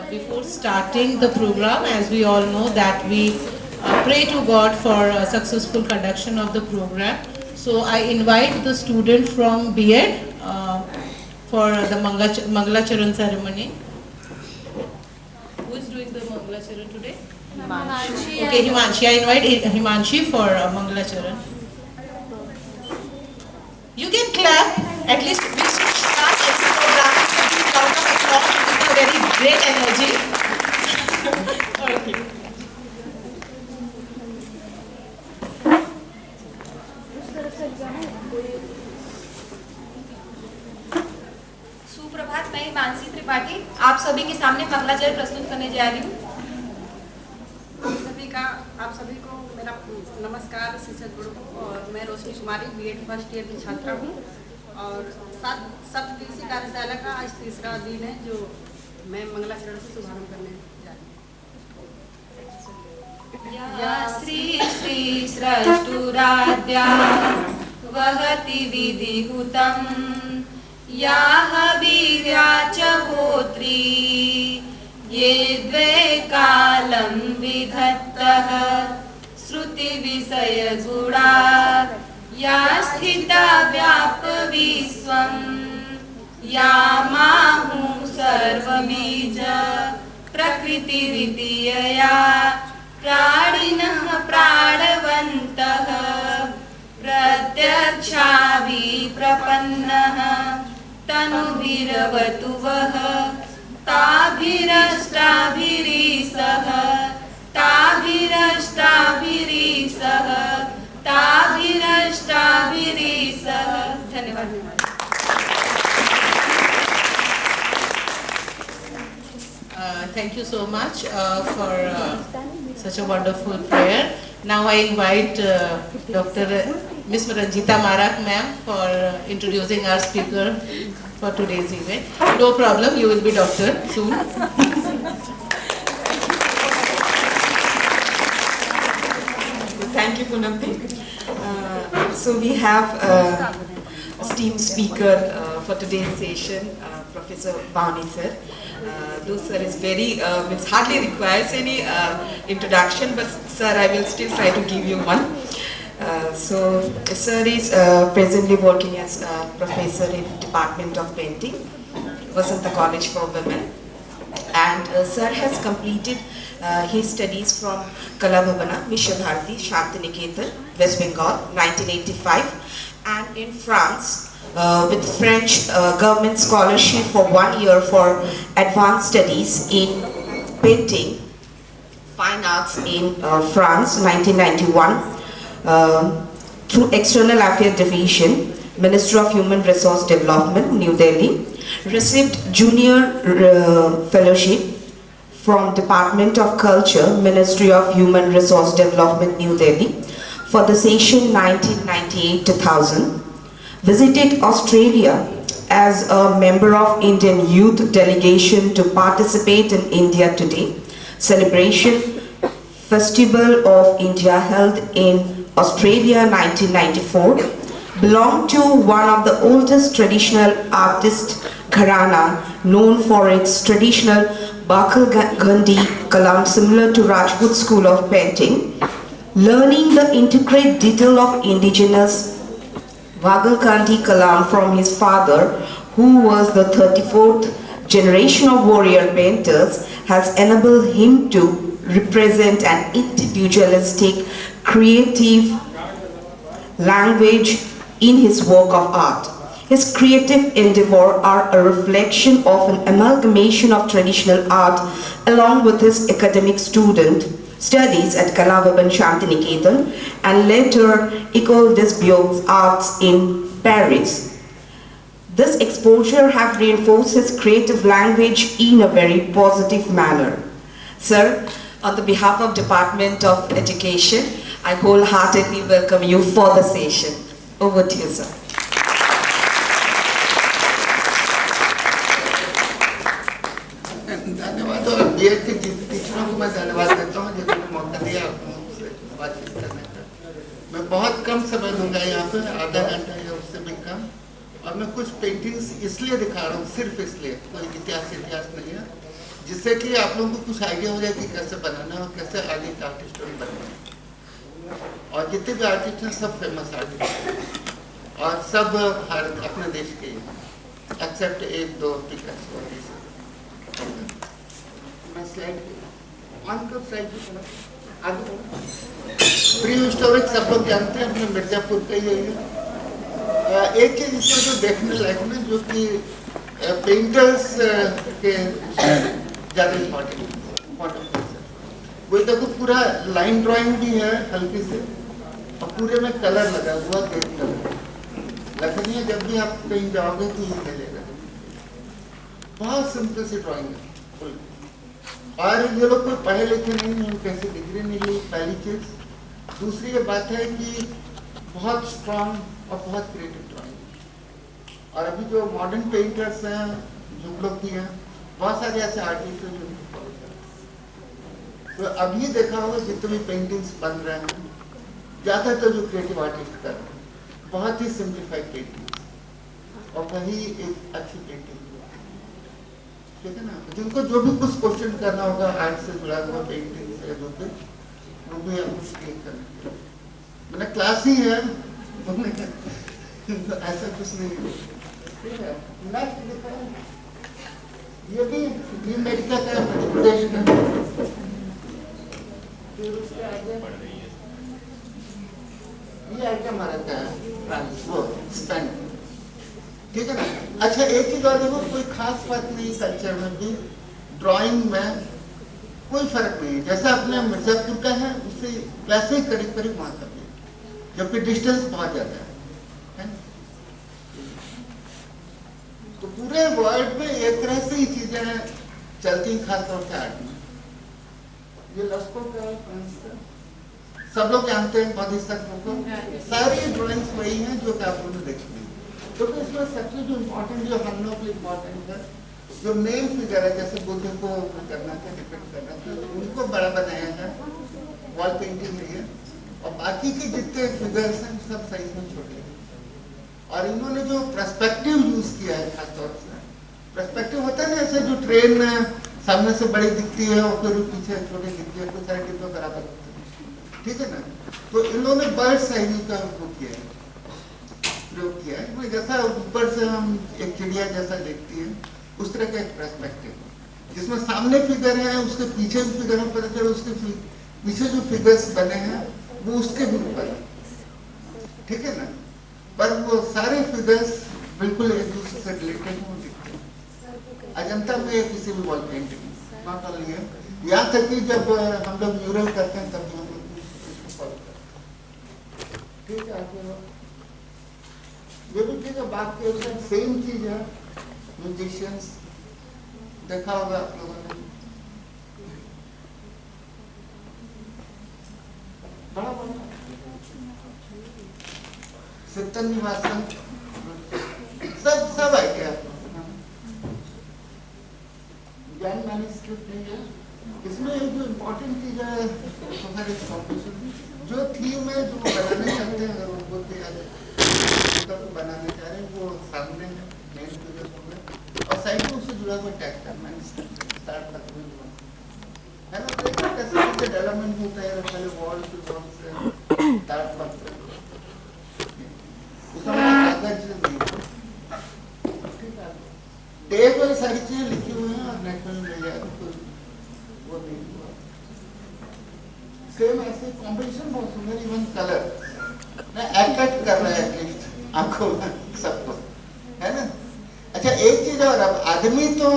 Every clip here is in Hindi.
Before starting the program, as we all know that we pray to God for a successful conduction of the program. So I invite the student from B.Ed for the Mangalacharan ceremony. Who is doing the Mangalacharan today? Himanshi. Okay, Himanshi. I invite Himanshi for Mangalacharan. You can clap. At least we should start this program with a round of applause with a very great energy. Okay. सुप्रभात, मैं हिमांशी त्रिपाठी आप सभी के सामने मंगलाचरण प्रस्तुत करने जा रही हूँ। आप सभी को मेरा नमस्कार शिक्षक गुरु। और मैं रोशनी कुमारी B.Ed फर्स्ट ईयर की छात्रा हूँ और सप्तदिवसीय कार्यशाला का आज तीसरा दिन है जो मैं मंगलाचरण से शुभारंभ करने जा रही हूँ। या श्री श्री स्रष्टुराद्या वहति विधिहुतं या वीर्या च होत्री ये द्वे कालं विधत्तः श्रुति विषय गुणा या स्थिता व्याप विश्वं या माहु सर्वबीज प्रकृतिरितियया प्राणिनः प्राणवन्तः प्रत्यक्षाभिप्रपन्नः तनुभिरवतु वः ताभिरष्टाभिरीसः ताभिरष्टाभिरीसः ताभिरष्टाभिरीसः। धन्यवाद। Thank you so much for such a wonderful prayer. Now I invite Dr. Ms. Ranjita Marak ma'am for introducing our speaker for today's event. No problem, you will be doctor soon. Thank you, Punamti. So we have esteemed speaker for today's session, Professor Bhavani sir. Though sir is very, hardly requires any introduction, but sir, I will still try to give you one. So sir is presently working as a professor in Department of Painting, Vasanta College for Women. And sir has completed his studies from Kala Bhavana, Vishwabharati, Shantiniketan, West Bengal, 1985, and in France with French government scholarship for 1 year for advanced studies in painting, fine arts in France, 1991, through External Affairs Division, Ministry of Human Resource Development, New Delhi, received junior fellowship from Department of Culture, Ministry of Human Resource Development, New Delhi, for the session 1998-2000. Visited Australia as a member of Indian Youth Delegation to participate in India Today celebration Festival of India held in Australia 1994. Belonged to one of the oldest traditional artist gharana known for its traditional Bakhal-Gandhi Kalam similar to Rajput school of painting. Learning the intricate detail of indigenous Bakhal-Gandhi Kalam from his father, who was the 34th generation of warrior painters, has enabled him to represent an individualistic, creative language in his work of art. His creative endeavor are a reflection of an amalgamation of traditional art along with his academic studies at Kala Bhavan Shantiniketan and later École des Beaux Arts in Paris. This exposure have reinforced his creative language in a very positive manner. Sir, on the behalf of Department of Education, I wholeheartedly welcome you for the session. Over to you, sir. धन्यवाद। और B.Ed के टीचरों को मैं धन्यवाद देता हूँ जिन्होंने मौका दिया मुझसे बातचीत करने का। मैं बहुत कम समय दूंगा यहाँ पे, आधा घंटा या उससे भी कम। और मैं कुछ पेंटिंग्स इसलिए दिखा रहा हूँ, सिर्फ इसलिए, कोई इतिहास नहीं है, जिससे कि आप लोगों को कुछ आइडिया हो जाए कि कैसे बनाना है और कैसे आगे का आर्टिस्ट बनना है। और जितने भी आर्टिस्ट हैं सब फेमस आर्टिस्ट हैं और सब भारत अपने देश के एक्सेप्ट एक दो पिकासो। मैं स्लाइड ऑन कर स्लाइड आगे प्री हिस्टोरिक सब लोग जानते हैं, अपने मिर्जापुर का ही है। एक चीज इसमें जो देखने लायक ना, जो कि पेंटर्स के ज़्यादा इम्पोर्टेंट वो देखो, पूरा लाइन ड्राइंग भी है हल्की से और पूरे में कलर लगा हुआ, ग्रे कलर। लखनऊ जब भी आप कहीं जाओगे तो ये मिलेगा। बहुत सिंपल सी ड्राइंग है और ये लोग कोई पढ़े लिखे नहीं हैं, कैसे डिग्री नहीं ली, पहली चीज। दूसरी ये बात है कि बहुत स्ट्रांग और बहुत क्रिएटिव ड्राइंग। और अभी जो मॉडर्न पेंटर्स हैं, जो लोग भी हैं, बहुत सारे ऐसे आर्टिस्ट हैं जो फॉलो करते हैं। तो अभी देखा होगा जितने भी पेंटिंग्स बन रहे हैं, ज़्यादातर जो क्रिएटिव आर्टिस्ट कर रहे हैं बहुत ही सिंप्लीफाइड पेंटिंग और वही एक अच्छी पेंटिंग, ठीक है ना। जिनको जो भी कुछ क्वेश्चन करना होगा आर्ट से जुड़ा हुआ, पेंटिंग से जो भी, वो भी हम करना। मैंने क्लास ही है ऐसा कुछ नहीं है। ये भी अमेरिका का, मध्य प्रदेश का, ये आइटम आ रहा है वो स्पेन, ठीक है ना। अच्छा एक चीज और देखो, कोई खास बात नहीं कल्चर में भी, ड्राइंग में कोई फर्क नहीं है। जैसा अपने मिर्जापुर का है उससे वैसे ही करीब करीब वहां का भी, जबकि डिस्टेंस बहुत ज्यादा है। तो पूरे वर्ल्ड में एक तरह से ही चीजें चलती हैं, खासतौर से आर्ट में। ये लस्को का है, फ्रांस का, सब लोग जानते हैं बोधिसत्व को। सारी ड्राइंग्स वही हैं जो कि आप लोगों ने देखी है। तो इसमें सबसे जो इम्पोर्टेंट, जो हम लोग के इम्पोर्टेंट है, जो मेन फिगर है, जैसे बुद्ध को करना था, डिपेक्ट करना था, उनको बड़ा बनाया है, वॉल पेंटिंग में है। और बाकी के जितने फिगर्स हैं सब साइज में छोटे हैं। और इन्होंने जो पर्सपेक्टिव यूज किया है, खासतौर से पर्सपेक्टिव होता है ना, ऐसे जो ट्रेन सामने से बड़ी दिखती है और फिर पीछे छोटी दिखती है, कुछ सारे डिब्बे बराबर होते हैं, ठीक है ना। तो इन्होंने बर्ड साइज का उपयोग किया है, प्रयोग किया है। जैसा ऊपर से हम एक चिड़िया जैसा देखती है, उस तरह का एक पर्सपेक्टिव, जिसमें सामने फिगर है, उसके पीछे भी फिगर है, पता चले उसके पीछे जो फिगर्स बने हैं वो उसके भी ऊपर है, ठीक है ना। पर वो सारे फिगर्स बिल्कुल एक दूसरे से रिलेटेड हो दिखते हैं। अजंता में किसी भी वॉल पेंटिंग नॉट ओनली है, यहाँ तक कि जब हम लोग म्यूरल करते हैं तब हम लोग इसको फॉलो करते हैं, ठीक है। ये भी ठीक है, बात के सेम चीज है। म्यूजिशियंस देखा होगा आप लोगों ने, बड़ा बड़ा सिद्धन निवासन, सब आइडिया ज्ञान मैन्युस्क्रिप्ट नहीं है। इसमें जो इम्पोर्टेंट चीज है, जो थीम है, जो बनाने चाहते हैं, अगर उनको तो बनाने चाह रहे हैं, वो सामने है मेन फिगर में, और साइड में उससे जुड़ा हुआ टेक्स्ट है, स्टार्ट तक है ना। तो कैसे डेवलपमेंट होता है, पहले वॉल टू वॉल से स्टार्ट करते हैं, टेप में सारी चीजें लिखी हुई हैं और नेट में मिल जाएगा, तो वो नहीं हुआ। सेम ऐसे कॉम्बिनेशन बहुत सुंदर, इवन कलर अट्रैक्ट कर रहा है एटलीस्ट आंखों में सबको, है ना। अच्छा एक चीज और, अब आदमी तो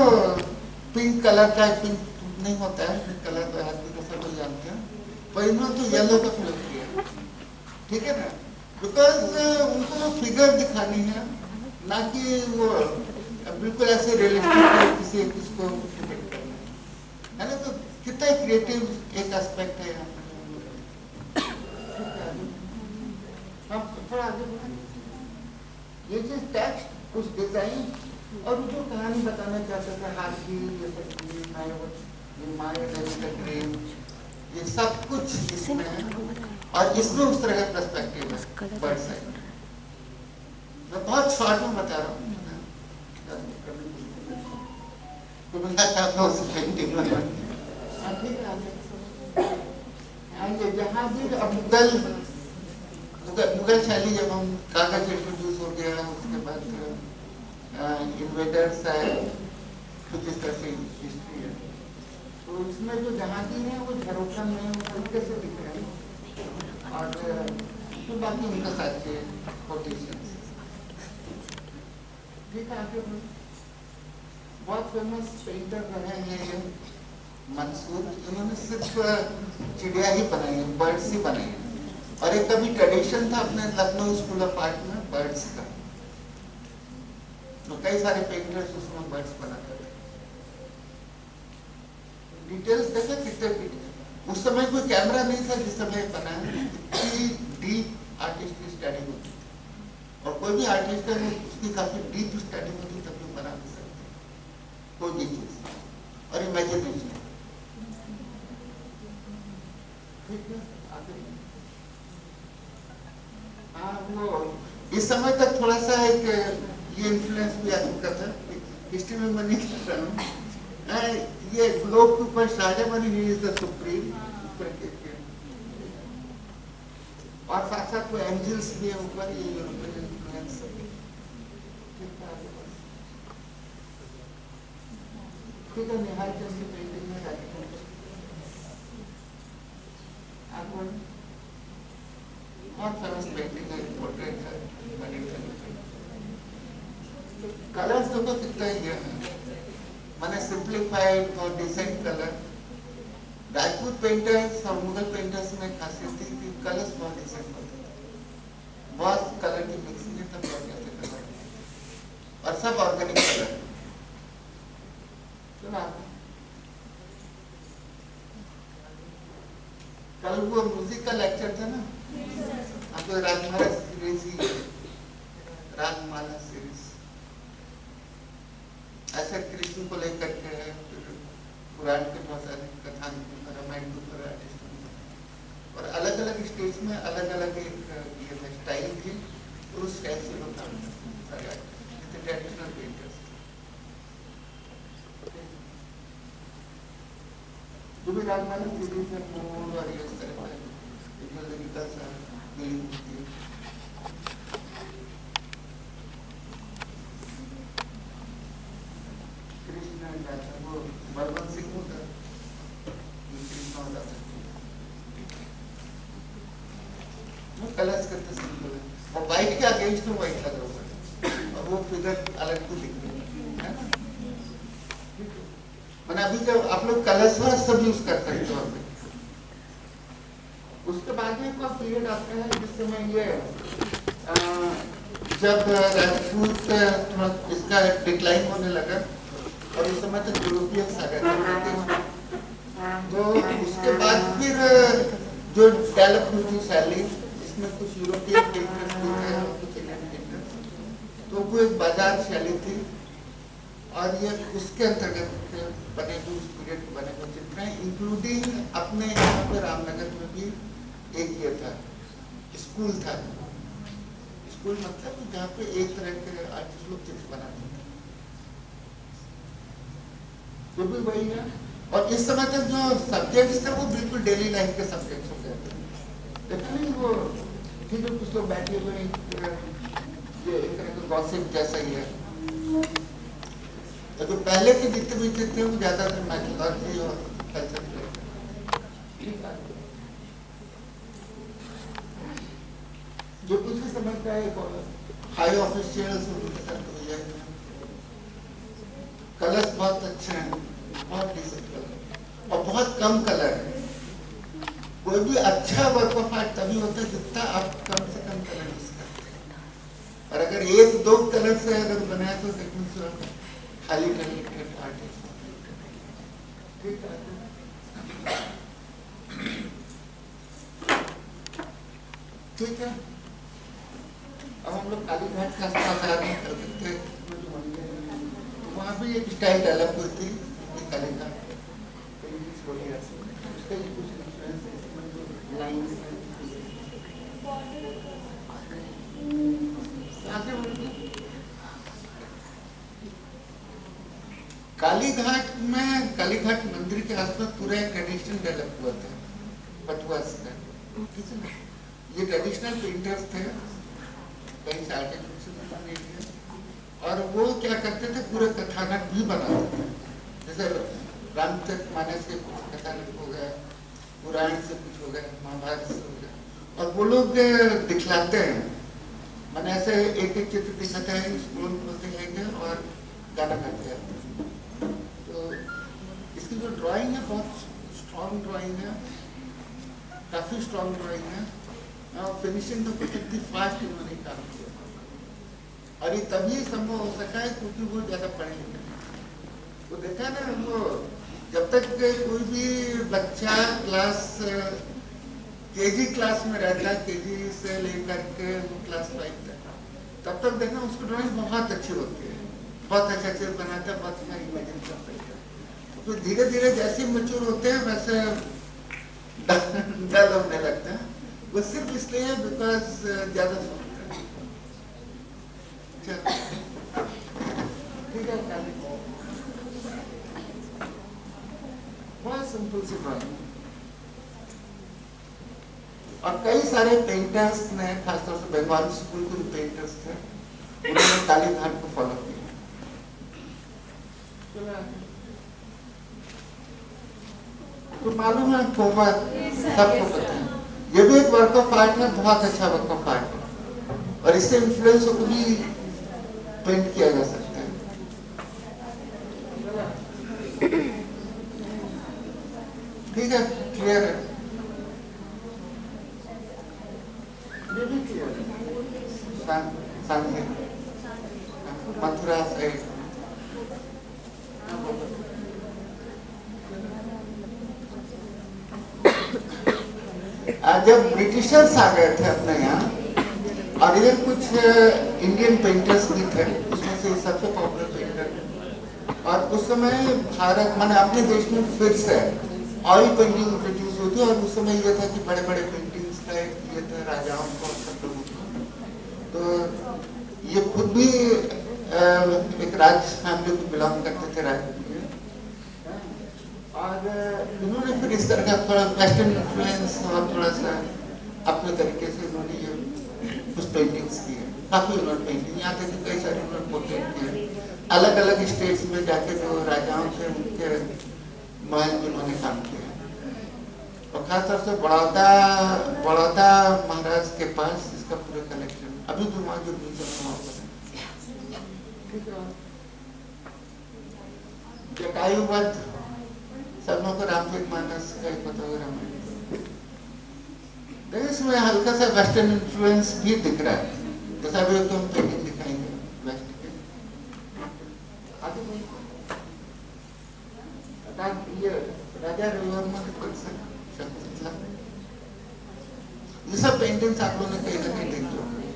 पिंक कलर का, पिंक नहीं होता है पिंक कलर तो आदमी को सब लोग जानते हैं, पर इन्होंने तो येलो का प्रयोग किया, ठीक है ना। बिकॉज उनको फिगर दिखानी है, ना कि वो बिल्कुल ऐसे रियलिस्टिक किसी किसको डिपेक्ट करना है ना। तो कितना क्रिएटिव एक एस्पेक्ट है यहाँ पर। हम थोड़ा आगे बढ़ें। ये चीज टेक्स्ट, कुछ डिजाइन और जो कहानी बताना चाहते थे, हाथी ये सब कुछ इसमें है, और इसमें उस तरह का पर्सपेक्टिव है बर्ड साइड। मैं बहुत शॉर्ट में बता रहा हूँ, तो मैं पेंटिंग ठीक है, आइए जहाँ भी अब मुगल शैली, जब हम कागज इंट्रोड्यूस हो गया, उसके बाद इन्वेडर्स आए, कुछ इस तरह से हिस्ट्री है। तो इसमें जो जहांगीर है वो झरोखा में वो हल्के से दिख रहे हैं, और तो बाकी उनका साथ के कोटेशंस। ठीक है, आगे बढ़ो। बहुत फेमस पेंटर रहे हैं ये मंसूर, इन्होंने सिर्फ चिड़िया ही बनाई है, बर्ड्स ही बनाई है। और एक कभी ट्रेडिशन था अपने लखनऊ स्कूल ऑफ आर्ट में बर्ड्स का, तो कई सारे पेंटर्स उसमें बर्ड्स बनाते थे। डिटेल्स देखा कितने, उस समय कोई कैमरा नहीं था जिस समय बना है, इतनी डीप आर्टिस्ट की स्टडी होती थी, और कोई भी आर्टिस्ट है उसकी काफी डीप स्टडी होती तभी बना सकते कोई भी चीज, और इमेजिनेशन। ठीक है, आगे। हाँ, वो इस समय तक थोड़ा सा एक ये इन्फ्लुएंस भी आ चुका था, हिस्ट्री में मैं नहीं कर रहा हूँ। ये ग्लोब के ऊपर Shahjahan he is the supreme, और साथ साथ वो एंजल्स भी है ऊपर, ये यूरोपियन इन्फ्लुएंस है। ठीक है, निहाल चंद की पेंटिंग में बहुत फेमस पेंटिंग है, पोर्ट्रेट है, कलर्स देखो कितना ही है, मैंने सिंप्लीफाइड और डिसेंट कलर। राजपूत पेंटर्स और मुगल पेंटर्स में खासियत थी कि कलर्स बहुत डिसेंट होते थे, बहुत कलर की मिक्सिंग है, तब बहुत अच्छे कलर, और सब ऑर्गेनिक कलर। कल वो म्यूजिक का लेक्चर था ना, आपको रागमाला सीरीज, रागमाला सीरीज ऐसे कृष्ण को लेकर के है, पुराण के बहुत सारे कथानक, रामायण के ऊपर आर्टिस्ट, और अलग अलग स्टेज में अलग अलग एक ये स्टाइल थी, और उस स्टाइल से लोग काम करते हैं, ट्रेडिशनल पेंटर्स। जो भी रागमाला सीरीज में मोर और ये तरह का लिरिकल सा फीलिंग होती है। कृष्ण गाता वो बलवंत सिंह होता है, कृष्ण होता है, वो कलर्स करते सिंपल है, और व्हाइट के अगेंस्ट में व्हाइट लगा हुआ है, और वो फिगर अलग को दिख रही है ना। मैंने अभी जब आप लोग कलर्स वाला सब यूज कर सकते हो, उसके बाद में एक पीरियड आता है जिस समय ये जब राजपूत थोड़ा इसका डिक्लाइन होने लगा, और उस समय तक यूरोपियंस आ गए थे, तो उसके बाद फिर जो डेवलप हुई थी शैली, इसमें कुछ यूरोपियन पेंटर्स भी थे और कुछ इंडियन पेंटर्स, तो वो एक बाजार शैली थी, और ये उसके अंतर्गत बने हुए उस पीरियड के बने हुए चित्र हैं, इंक्लूडिंग अपने यहाँ पे रामनगर में भी एक ये था, स्कूल था, स्कूल मतलब जहाँ पे एक तरह के आर्टिस्ट लोग चित्र बनाते थे, तो भी वही है। और इस समय तक जो सब्जेक्ट्स थे वो बिल्कुल डेली लाइफ के सब्जेक्ट्स हो गए थे, लेकिन वो ठीक है, कुछ लोग बैठे हुए ये एक तरह का गॉसिप जैसा ही है। तो पहले के जितने भी चित्र थे वो ज्यादातर मैथोलॉजी और कल्चर के, जो उसी समय का एक हाई ऑफिशियल्स उनके साथ हो जाए। कलर्स बहुत अच्छे हैं, बहुत डिसेंट कलर, और बहुत कम कलर है। कोई भी अच्छा वर्क ऑफ आर्ट तभी होता है जितना आप कम से कम कलर यूज करते हैं, और अगर एक दो कलर से अगर बनाया तो खाली टैलेंटेड आर्टिस्ट। ठीक है, ठीक है। अब हम लोग काली घाट के आसपास आ रहे कर सकते, वहाँ भी एक स्टाइल डेवलप हुई थी काली घाट, उसके लिए कुछ लाइन्स कालीघाट में, कालीघाट मंदिर के आसपास पूरा एक ट्रेडिशन डेवलप हुआ था पटुआस का, ठीक है ना। ये ट्रेडिशनल पेंटर्स थे, कई साल के, और वो क्या करते थे, पूरे कथानक भी बनाते थे। जैसे रामचरितमानस के कुछ कथानक हो गए, पुराण से कुछ हो गया, महाभारत से हो गया, और वो लोग दिखलाते हैं, मैंने ऐसे एक एक चित्र दिखाते हैं, स्कूल खोलते जाएंगे और गाना गाते हैं। तो इसकी जो ड्राइंग है बहुत स्ट्रॉन्ग ड्राइंग है, काफी स्ट्रॉन्ग ड्राइंग है, और फिनिशिंग तो कुछ इतनी फास्ट इन्होंने काम किया, और ये तभी संभव हो सका है क्योंकि वो ज्यादा पढ़े लिखे हैं। वो देखा ना, वो जब तक कोई भी बच्चा क्लास केजी क्लास में रहता है, केजी से लेकर के क्लास 5 तक, तब तक देखना उसकी ड्राइंग बहुत अच्छी होती है, बहुत अच्छे अच्छे बनाता है, बहुत अच्छा इमेजिन करता है। तो धीरे धीरे जैसे मैच्योर होते हैं वैसे डल होने लगता है। वो सिर्फ इसलिए है बिकॉज ज्यादा सोचते हैं। ठीक है, बहुत सिंपल सी ड्राइंग। और कई सारे पेंटर्स ने, खासतौर से बंगाली स्कूल के पेंटर्स थे, उन्होंने कालीघाट को फॉलो किया। तो मालूम है कोबा, सबको पता है, ये भी एक वर्क ऑफ आर्ट है, बहुत अच्छा वर्क ऑफ आर्ट है, और इससे इन्फ्लुएंस को भी पेंट किया जा सकता है। ठीक है, क्लियर है, ये भी क्लियर है। मथुरा से जब ब्रिटिशर्स आ गए थे अपने यहाँ, और इधर कुछ इंडियन पेंटर्स भी थे, उसमें से सबसे पॉपुलर पेंटर, और उस समय भारत माने अपने देश में फिर से ऑयल पेंटिंग इंट्रोड्यूस हुई थी, और उस समय ये था कि बड़े बड़े पेंटिंग्स का ये था राजाओं को, सब लोगों को। तो ये खुद भी एक राज फैमिली को बिलोंग करते थे, राज, और इन्होंने फिर इस तरह का थोड़ा वेस्टर्न इन्फ्लुएंस और थोड़ा सा अपने तरीके से इन्होंने ये कुछ पेंटिंग्स की है, काफी उन्होंने पेंटिंग, यहाँ तक कि कई सारे उन्होंने पोर्ट्रेट किए, अलग अलग स्टेट्स में जाके जो राजाओं थे उनके महल में उन्होंने काम किया। और खासतौर से बड़ौदा महाराज के पास इसका पूरा कलेक्शन अभी भी वहाँ जो म्यूजियम है। जटायुवध, सबों को रामचरितमानस का एक पता होगा, इसमें हल्का सा वेस्टर्न इन्फ्लुएंस भी दिख रहा है, जैसा भी तुम पेंटिंग दिखाएंगे वेस्ट के। ये राजा रविवर्मा के कुछ ये सब पेंटिंग्स आप लोगों ने कहीं ना कहीं देखी होंगी।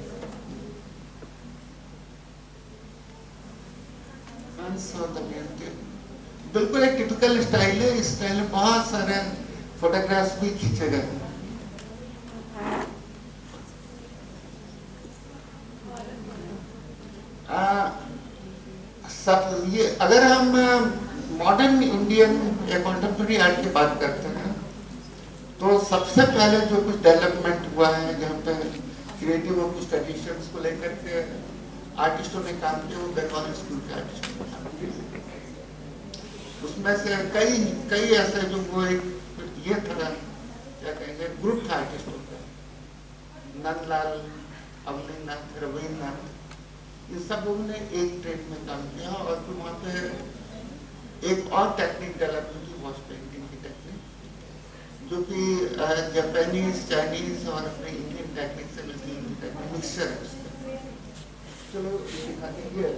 बिल्कुल एक टिपिकल स्टाइल है, इस स्टाइल में बहुत सारे फोटोग्राफ्स भी खींचे गए। सब ये अगर हम मॉडर्न इंडियन या कॉन्टेम्परेरी आर्ट की बात करते हैं तो सबसे पहले जो कुछ डेवलपमेंट हुआ है जहाँ पे क्रिएटिव और कुछ ट्रेडिशंस को लेकर के आर्टिस्टों ने काम किया, वो बंगाली स्कूल के आर्टिस्टों ने काम किया। उसमें से कई ऐसे जो वो एक ये था, क्या कहेंगे, ग्रुप था आर्टिस्टों का, नंदलाल, अवनीनाथ, रविन्द्रनाथ, ये सब लोगों ने एक ट्रेड में काम किया। और फिर वहाँ पे एक और टेक्निक डेवलप हुई थी, वॉश पेंटिंग की टेक्निक, जो कि जापानीज, चाइनीज और अपने इंडियन टेक्निक से मिलती है, मिक्सचर है उसका। चलो दिखाते हैं,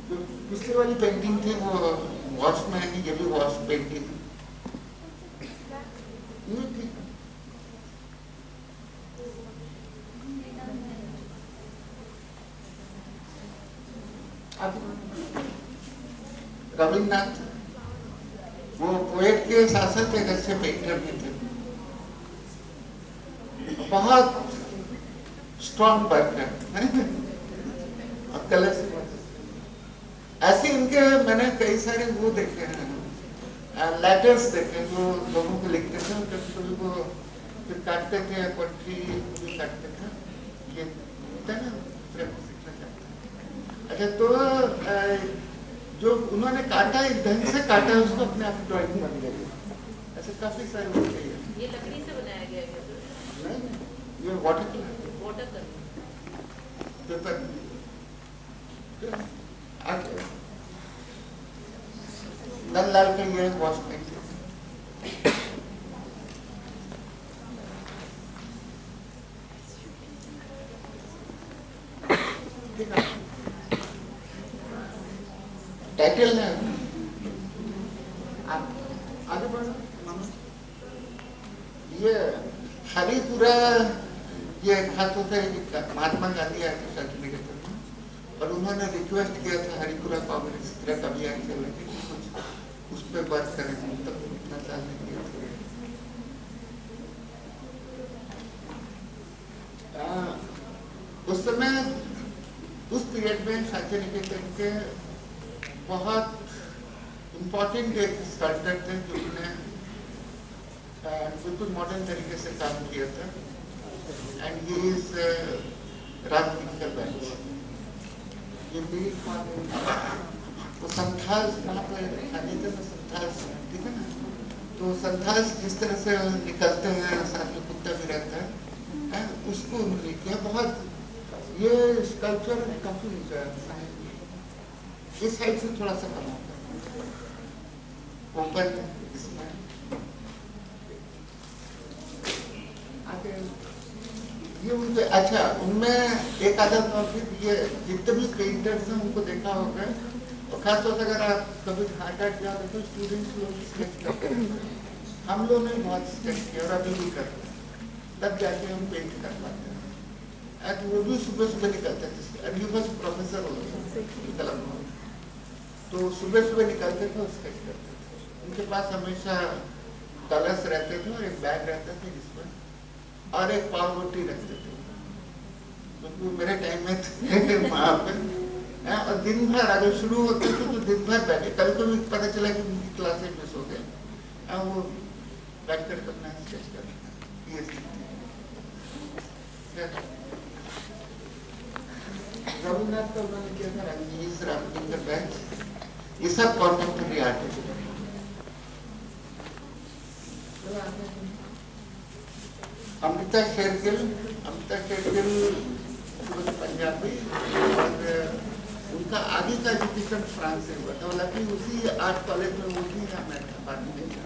जो पिछली वाली पेंटिंग थी वो वॉश में है, ये भी वॉश पेंटिंग है। रविन्द्रनाथ वो पोएट के साथ साथ एक अच्छे पेंटर भी थे, बहुत स्ट्रॉन्ग वर्क है और कलर से ऐसे इनके मैंने कई सारे वो देखे हैं, लेटर्स देखे जो लोगों को लिखते थे, कभी वो फिर काटते थे, पट्टी भी काटते थे, ये होता है ना सीखना चाहते हैं। अच्छा, तो जो उन्होंने काटा, एक ढंग से काटा, उसको अपने आप ड्राइंग बन गई। ऐसे काफी सारे होते हैं। ये लकड़ी से बनाया गया है? नहीं, ये वाटर कलर पेपर आगे नंदलाल के ये वॉश पेंटिंग। टाइटल है, आगे बढ़ो। ये हरिपुरा, ये खास होता है महात्मा गांधी आके सर्टिफिकेट, और उन्होंने रिक्वेस्ट किया था हरिपुरा कांग्रेस तरह का अभियान चलने की, कुछ उस पर बात करें, तब इतना साल नहीं किया था। उस समय उस पीरियड में शांति निकेतन के बहुत इम्पोर्टेंट एक स्कल्पचर थे जो उन्होंने बिल्कुल मॉडर्न तरीके से काम किया था, एंड ही इज राजनीतिकल बेंच। ये मेरी तो संथाल कहाँ पर संथाल, ठीक है ना, तो संथाल जिस तरह से निकलते हैं, साथ में कुत्ता भी रहता है, उसको उन्होंने किया। बहुत ये स्कल्पचर काफी इस साइड से थोड़ा सा कम होता है, ऊपर इसमें आगे ये उनके। अच्छा, उनमें एक आदत और थी, ये जितने भी पेंटर्स हैं उनको देखा होगा, और खासतौर से अगर आप कभी हार्ट अटैक जाओ तो स्टूडेंट्स लोग स्केच करते हैं, हम लोग ने बहुत स्केच किया और अभी भी करते हैं, तब जाके हम पेंट कर पाते हैं। वो भी सुबह सुबह निकलते थे, प्रोफेसर होते कलम, तो सुबह सुबह निकलते थे और स्केच करते थे। उनके पास हमेशा कलर्स रहते थे और एक बैग रहता था जिसमें, और एक पाव रोटी रखते थे, क्योंकि मेरे टाइम में थे वहाँ पे, और दिन भर अगर शुरू होते थे तो दिन भर बैठे। कभी कभी पता चला कि उनकी क्लासेस मिस हो गए, वो बैठ कर अपना स्केच करते। रघुनाथ का उन्होंने किया था, रंजीत रामलिंगर बेंच, ये सब कॉन्टेम्परेरी आर्टिस्ट। अमृता शेरगिल पंजाबी, और उनका आगे का एजुकेशन फ्रांस से हुआ था, हालांकि उसी आर्ट कॉलेज में वो थी या मैं बाद में देखा।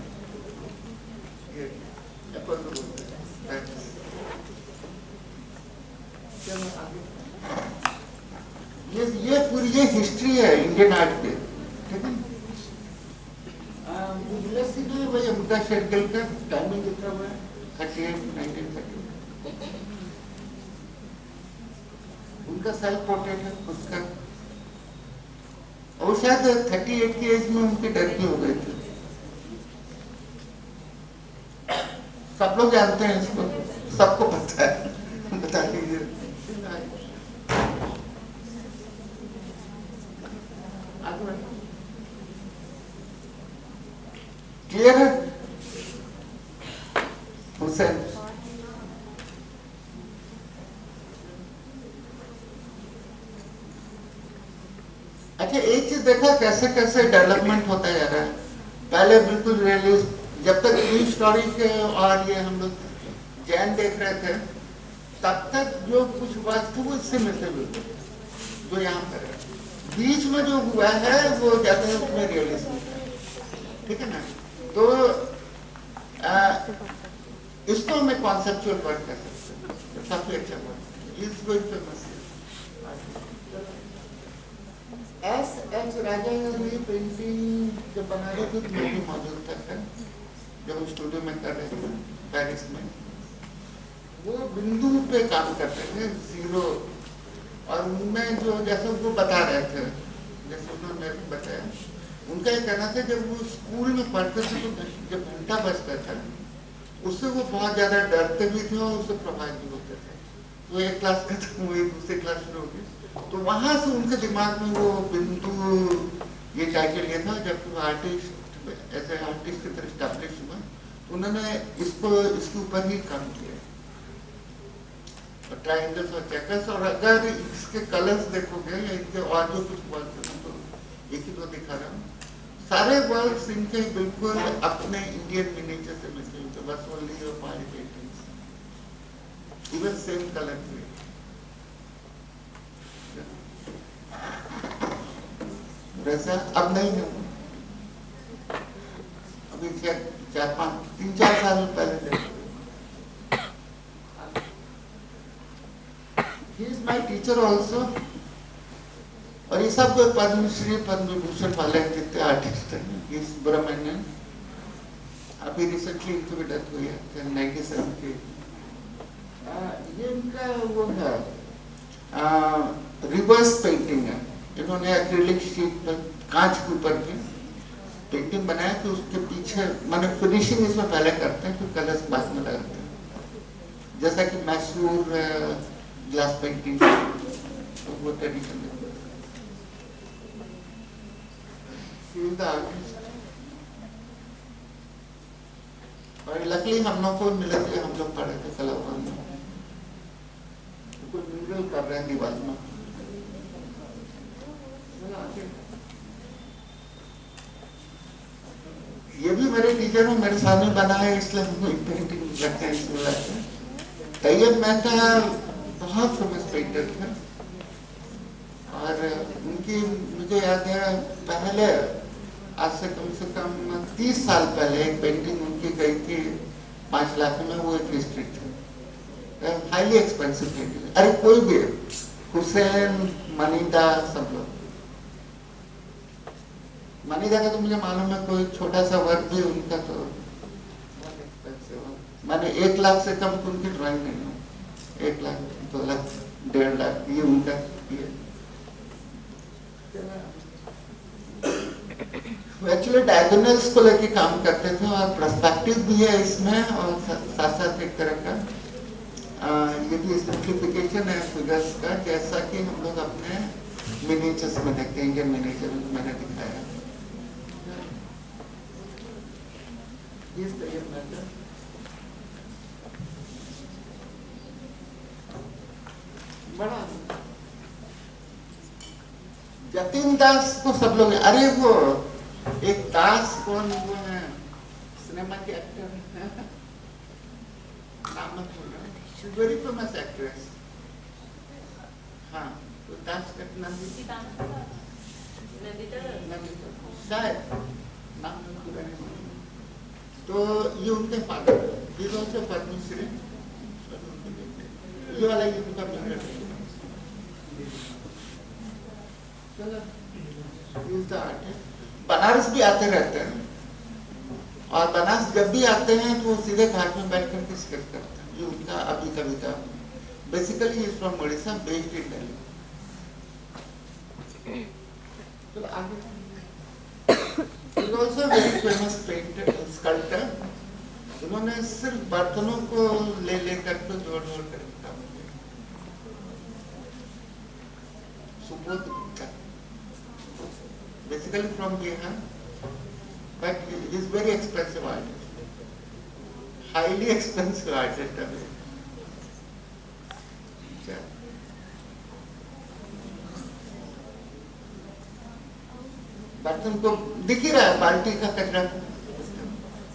ये पूरी ये हिस्ट्री है इंडियन आर्ट की, ठीक है। वही अमृता शेरगिल का टाइमिंग कितना हुआ है, 1938। उनका सेल्फ पोर्ट्रेट है उसका, और शायद 38 की एज में उनकी डेथ भी हो गई थी। सब लोग जानते हैं इसको, सबको पता है, बता दीजिए। क्लियर है हुसैन? अच्छा, एक चीज देखा कैसे कैसे डेवलपमेंट होता जा रहा है। पहले बिल्कुल रियलिस्ट, जब तक प्री हिस्टोरिक और ये हम लोग जैन देख रहे थे, तब तक जो कुछ वास्तु वो इससे मिलते जुलते, जो यहाँ पर है। बीच में जो हुआ है वो ज्यादा उसमें रियलिज्म है, ठीक है ना। तो इसको हमें कॉन्सेप्चुअल वर्ड कर सकते हैं, काफी अच्छा word. Is going famous as Raja ये पेंटिंग जब बना रहे थे तो मैं भी मौजूद था, जब स्टूडियो में कर रहे थे पेरिस में। वो बिंदु पे काम करते थे, जीरो, और उनमें जो जैसे वो बता रहे थे, जैसे उन्होंने बताया, उनका ये कहना था जब वो स्कूल में पढ़ते थे तो जब घंटा बजता था उससे वो बहुत ज्यादा डरते भी थे और उससे प्रभावित भी होते थे। वो एक क्लास खत्म हुई, दूसरी क्लास शुरू होगी, तो वहां से उनके दिमाग में वो बिंदु ये टाइटल लिया था। जब वो आर्टिस्ट ऐसे आर्टिस्ट की तरह स्टैब्लिश हुआ तो उन्होंने इसको इसके ऊपर ही काम किया, और ट्राइंगल्स और चेकर्स। और अगर इसके कलर्स देखोगे या इनके और जो कुछ वर्ड्स हैं, तो एक ही तो दिखा रहा हूँ, सारे वर्ड्स इनके बिल्कुल अपने इंडियन मिनिएचर से मिलते हैं, बस ओनली और पानी पेंटिंग्स इवन सेम कलर थे। वैसा अब नहीं है, अभी 3-4 साल पहले he is my teacher also. और ये सब पद्मश्री पद्म विभूषण वाले जितने आर्टिस्ट हैं, इस सुब्रमण्यन अभी रिसेंटली इनकी भी डेथ हुई है 97 की। ये इनका वो है रिवर्स पेंटिंग है। इन्होंने एक्रिलिक शीट पर कांच के ऊपर भी पेंटिंग बनाया, तो उसके पीछे माने फिनिशिंग इसमें पहले करते हैं, फिर कलर्स बाद में लगाते हैं, जैसा कि मैसूर ग्लास पेंटिंग तो वो ट्रेडिशन है। और लकली हम लोग को मिले थे, हम लोग पढ़े थे कला में, कुछ म्यूरल कर रहे हैं दीवार में। ये भी मेरे टीचर में मेरे सामने बना है, इसलिए हम पेंटिंग रखते हैं इसमें लगते हैं। तैयब मेहता बहुत फेमस पेंटर थे, और उनकी मुझे याद है पहले आज से कम 30 साल पहले एक पेंटिंग उनकी गई थी 5 लाख में, वो एक हिस्ट्री थी, हाईली एक्सपेंसिव पेंटिंग। अरे कोई भी, हुसैन, मनीदा, सब लोग। मनीदा का तो मुझे मालूम है, कोई छोटा सा वर्क भी उनका तो बहुत एक्सपेंसिव है, माने 1 लाख से कम तो उनकी ड्राइंग नहीं है। 1 लाख, 2 लाख, 1.5 लाख ये उनका ये। एक्चुअली डायगोनल्स को लेके काम करते थे, और पर्सपेक्टिव भी है इसमें, और साथ साथ एक तरह का ये भी सिंप्लीफिकेशन है फिगर्स का, जैसा कि हम लोग अपने मिनिएचर्स में देखते हैं, इंडियन मिनिएचर में मैंने दिखाया। बड़ा जतिन दास को सब लोग, अरे वो एक दास कौन वो है सिनेमा के एक्टर है, नाम मत भूलना, वेरी फेमस एक्ट्रेस। हाँ, तो दास का नंदिता शायद नाम पूरा नहीं। तो ये उनके फादर, ये also पद्मश्री, ये वाला ये उनका मित्र है। बनारस भी आते रहते हैं, और बनारस जब भी आते हैं तो वो सीधे घाट में बैठ कर स्केच करते हैं। ये उनका अभी कविता, basically is from Odisha, based in Delhi. चलो आगे। He is also a very famous painter, sculptor. उन्होंने सिर्फ बर्तनों को ले लेकर के जोड़ कर काम किया। Subodh Gupta, basically from Bihar, but he is very expensive artist, highly expensive artist. बर्तन को दिख ही रहा है, बाल्टी का कचरा,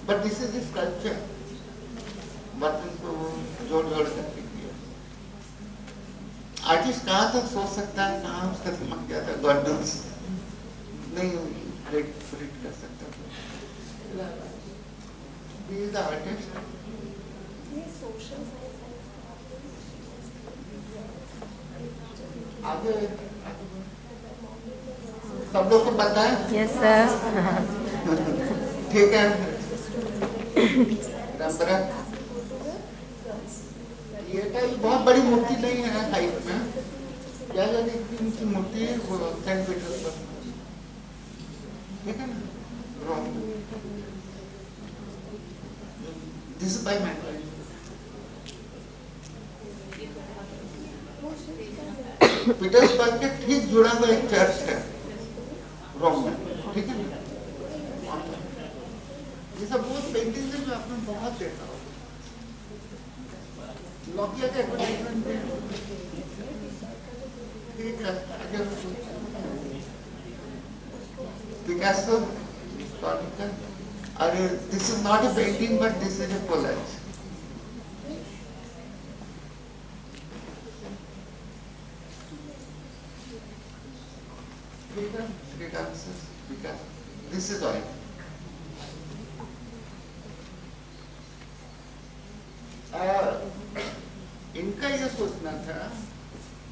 but this is this culture. बर्तन को जोड़ करके किया। आर्टिस्ट कहाँ तक सोच सकता है, कहाँ उसका दिमाग जाता है, गॉड नोस, नहीं प्रिडिक्ट कर सकता। He is the artist. आगे सब लोग को पता है? Yes sir. ठीक है। रंबरा ये बहुत बड़ी मूर्ति नहीं है हाइट में, क्या की मूर्ति है वो सेंट पीटर्सबर्ग, ठीक है ना, Rome. This is by man. Petersburg के ठीक जुड़ा हुआ एक चर्च है रोम में, ठीक है ना? ये सब वो पेंटिंग है जो आपने बहुत देखा हो। नोकिया का एडवर्टाइजमेंट ठीक है, अगर पिकासो, अरे this is not a painting but this is a collage. This is oil. इनका ये सोचना था,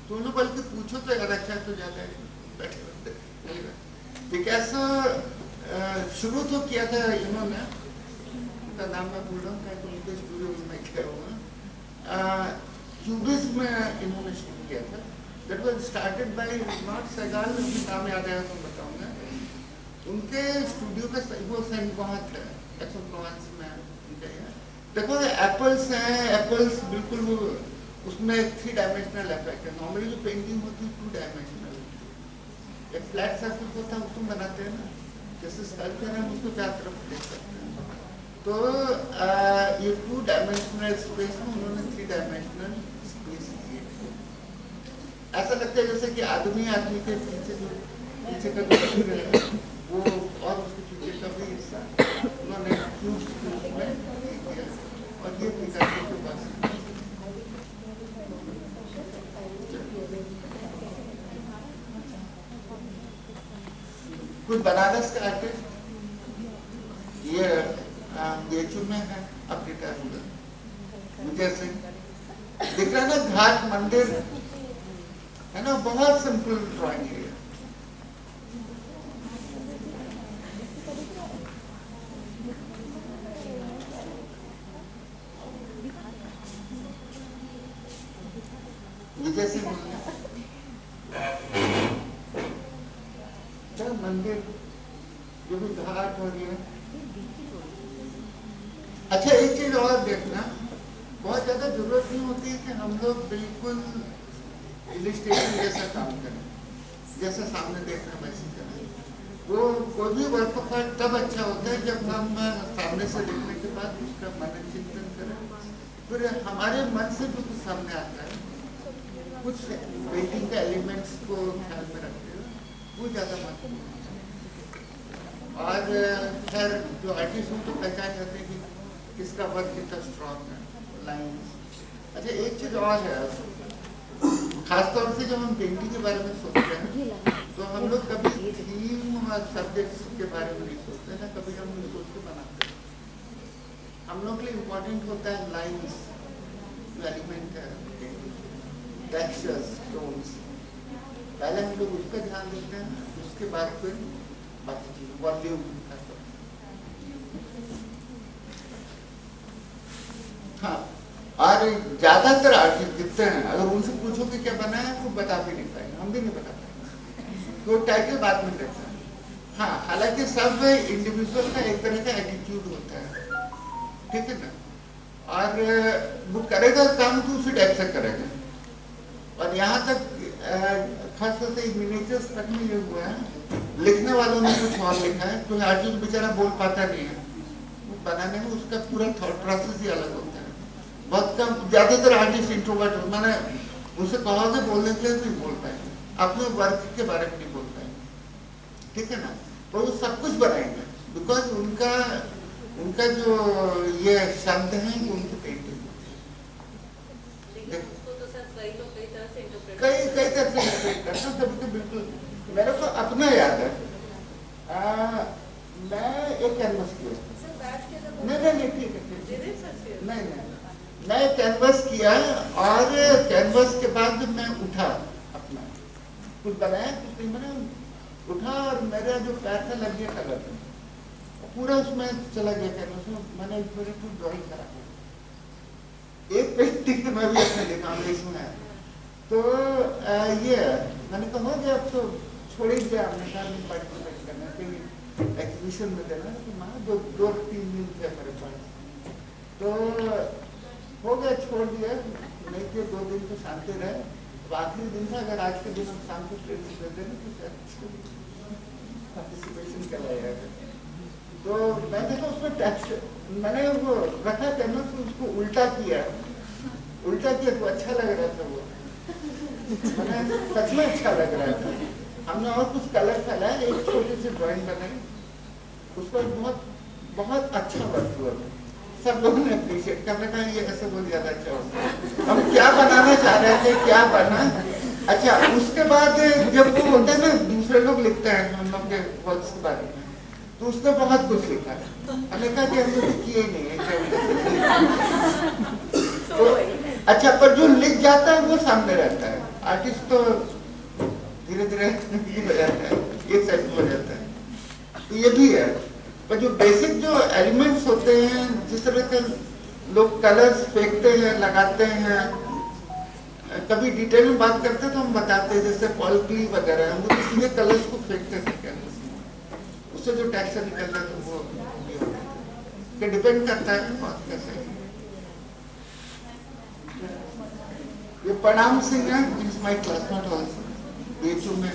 तुम लोग बल्कि पूछो तो ज्यादा अच्छा तो ज्यादा बैठे पिकासो शुरू तो किया था इन्होंने, उनका नाम मैं भूल रहा हूँ, उनके स्टूडियो में मैं गया हुआ क्यूबिज्म में इन्होंने शुरू किया था। That was started by not Segal, नाम याद आया तो बताऊंगा। उनके स्टूडियो का वो सेंट बहुत है, एक्स में उनका है। देखो एप्पल्स हैं, एप्पल्स बिल्कुल वो उसमें 3 डायमेंशनल इफेक्ट है। नॉर्मली जो पेंटिंग होती है 2 डायमेंशनल, एक फ्लैट सर्फेस होता है उसको बनाते हैं ना, जैसे स्कल्पचर है उसको चार तरफ देख सकते हैं। तो ये 2 डायमेंशनल स्पेस में उन्होंने 3 डायमेंशनल स्पेस क्रिएट। ऐसा लगता है जैसे कि आदमी के पीछे का जो शरीर है वो और उसके पीछे का भी हिस्सा उन्होंने किया। और ये पिकासो के पास कुछ बनारस का आर्टिस्ट ये बेचू में है, अब रिटायर हुआ विजय सिंह। दिख रहा है ना घाट मंदिर है ना, बहुत सिंपल ड्राइंग है। विजय सिंह मंदिर जो भी घाट हो रही है। अच्छा एक चीज और देखना, बहुत ज्यादा जरूरत नहीं होती है कि हम लोग बिल्कुल इलिस्ट्रेशन जैसा काम करें, जैसा सामने देख रहे हैं वैसे करें। वो कोई भी वर्क ऑफ आर्ट तब अच्छा होता है जब हम सामने से देखने के बाद उसका मनन चिंतन करें, फिर हमारे मन से जो कुछ सामने आता है, कुछ पेंटिंग के एलिमेंट्स को ख्याल में रखते हुए वो ज्यादा महत्वपूर्ण है। और खैर जो आर्टिस्ट उनको पहचान जाते हैं कि किसका वर्क कितना स्ट्रॉन्ग है, लाइन्स। अच्छा एक चीज और है, खासतौर से जब हम पेंटिंग के बारे में सोचते हैं तो हम लोग कभी थीम और सब्जेक्ट्स के बारे में नहीं सोचते ना, कभी हम लोग सोच के बनाते हैं। हम लोग के लिए इम्पोर्टेंट होता है लाइन्स, जो एलिमेंट है, टेक्सचर्स, टोन्स। पहले हम लोग उसका ध्यान देते हैं, उसके बाद फिर बाकी चीज वॉल्यूम। हाँ, और ज्यादातर आर्टिस्ट जितने हैं अगर उनसे पूछो कि क्या बना है वो बता भी नहीं पाएंगे, हम भी नहीं बता पाएंगे, तो टाइटल बाद में देखते हैं। हाँ, हालांकि सब इंडिविजुअल का एक तरह का एटीट्यूड होता है, ठीक है ना, और वो करेगा काम तो उसी टाइप से करेगा। और यहाँ तक खासतौर से मिनिएचर्स तक में ये हुआ है, लिखने वालों ने कुछ और लिखा है, कोई आर्टिस्ट बेचारा बोल पाता नहीं है, वो बनाने में उसका पूरा थॉट प्रोसेस ही अलग होता है। बहुत कम, ज्यादातर आर्टिस्ट इंट्रोवर्ट हो, मैंने उनसे कहा था बोलने के लिए नहीं बोल पाएंगे, अपने वर्क के बारे में नहीं बोल पाएंगे, ठीक है ना। तो वो सब कुछ बनाएंगे बिकॉज उनका जो ये शब्द है वो उनकी पेंटिंग कई तरह से इंटरप्रेट करता हूँ। कभी तो बिल्कुल मेरे को अपना याद है, मैं एक कैनवस किया, नहीं ठीक है, नहीं मैं कैनवस किया, और कैनवस के बाद जब मैं उठा अपना कुछ बनाया, कुछ नहीं बनाया, उठा और मेरा जो पैर था लग गया कलर में, पूरा उसमें चला गया कैनवस में। मैंने मेरी पूरी ड्रॉइंग खराब हो, एक पेंटिंग मैं भी अपने देखा इसमें। तो ये मैंने कहा हो गया, अब तो छोड़ ही दिया, हमने कहा नहीं पार्टिसिपेट करना, फिर एग्जीबिशन में देना, तो वहाँ 2-3 दिन थे मेरे पास, तो हो गया, छोड़ दिया, नहीं कि 2 दिन तो शांति रहे। तो आखिरी दिन था, अगर आज के दिन हम शाम को ट्रेन से देते ना तो पार्टिसिपेशन कराया है। तो मैं देखा उसमें टैक्स मैंने वो रखा करना तो उसको उल्टा किया तो अच्छा लग रहा था वो, मैंने सच में अच्छा लग रहा था। हमने और कुछ कलर फैलाया, एक छोटी सी ड्राइंग बनाई, उस पर बहुत बहुत अच्छा वर्क हुआ। सब लोगों ने अप्रिशिएट करने का ये ऐसे बहुत ज्यादा अच्छा होता। हम क्या बनाना चाह रहे थे, क्या बना। अच्छा, उसके बाद जब वो होता है ना, दूसरे लोग लिखते हैं हम लोग के वर्क्स के बारे में, तो उसने बहुत कुछ लिखा है। हमने कहा कि हम लोग किए ही नहीं है। तो अच्छा, पर जो लिख जाता है वो सामने रहता है। आर्टिस्ट तो धीरे धीरे ये हो जाता है, ये सेट हो जाता है। तो ये भी है, पर जो बेसिक जो एलिमेंट्स होते हैं, जिस तरह के लोग कलर्स फेंकते हैं, लगाते हैं, कभी डिटेल में बात करते हैं तो हम बताते हैं, जैसे पॉल क्ली वगैरह, वो तो सीधे कलर्स को फेंकते थे, उससे जो टेक्सचर निकलता है तो वो डिपेंड करता है बहुत कैसे। ये प्रणाम सिंह है, is my classmate also, BHU में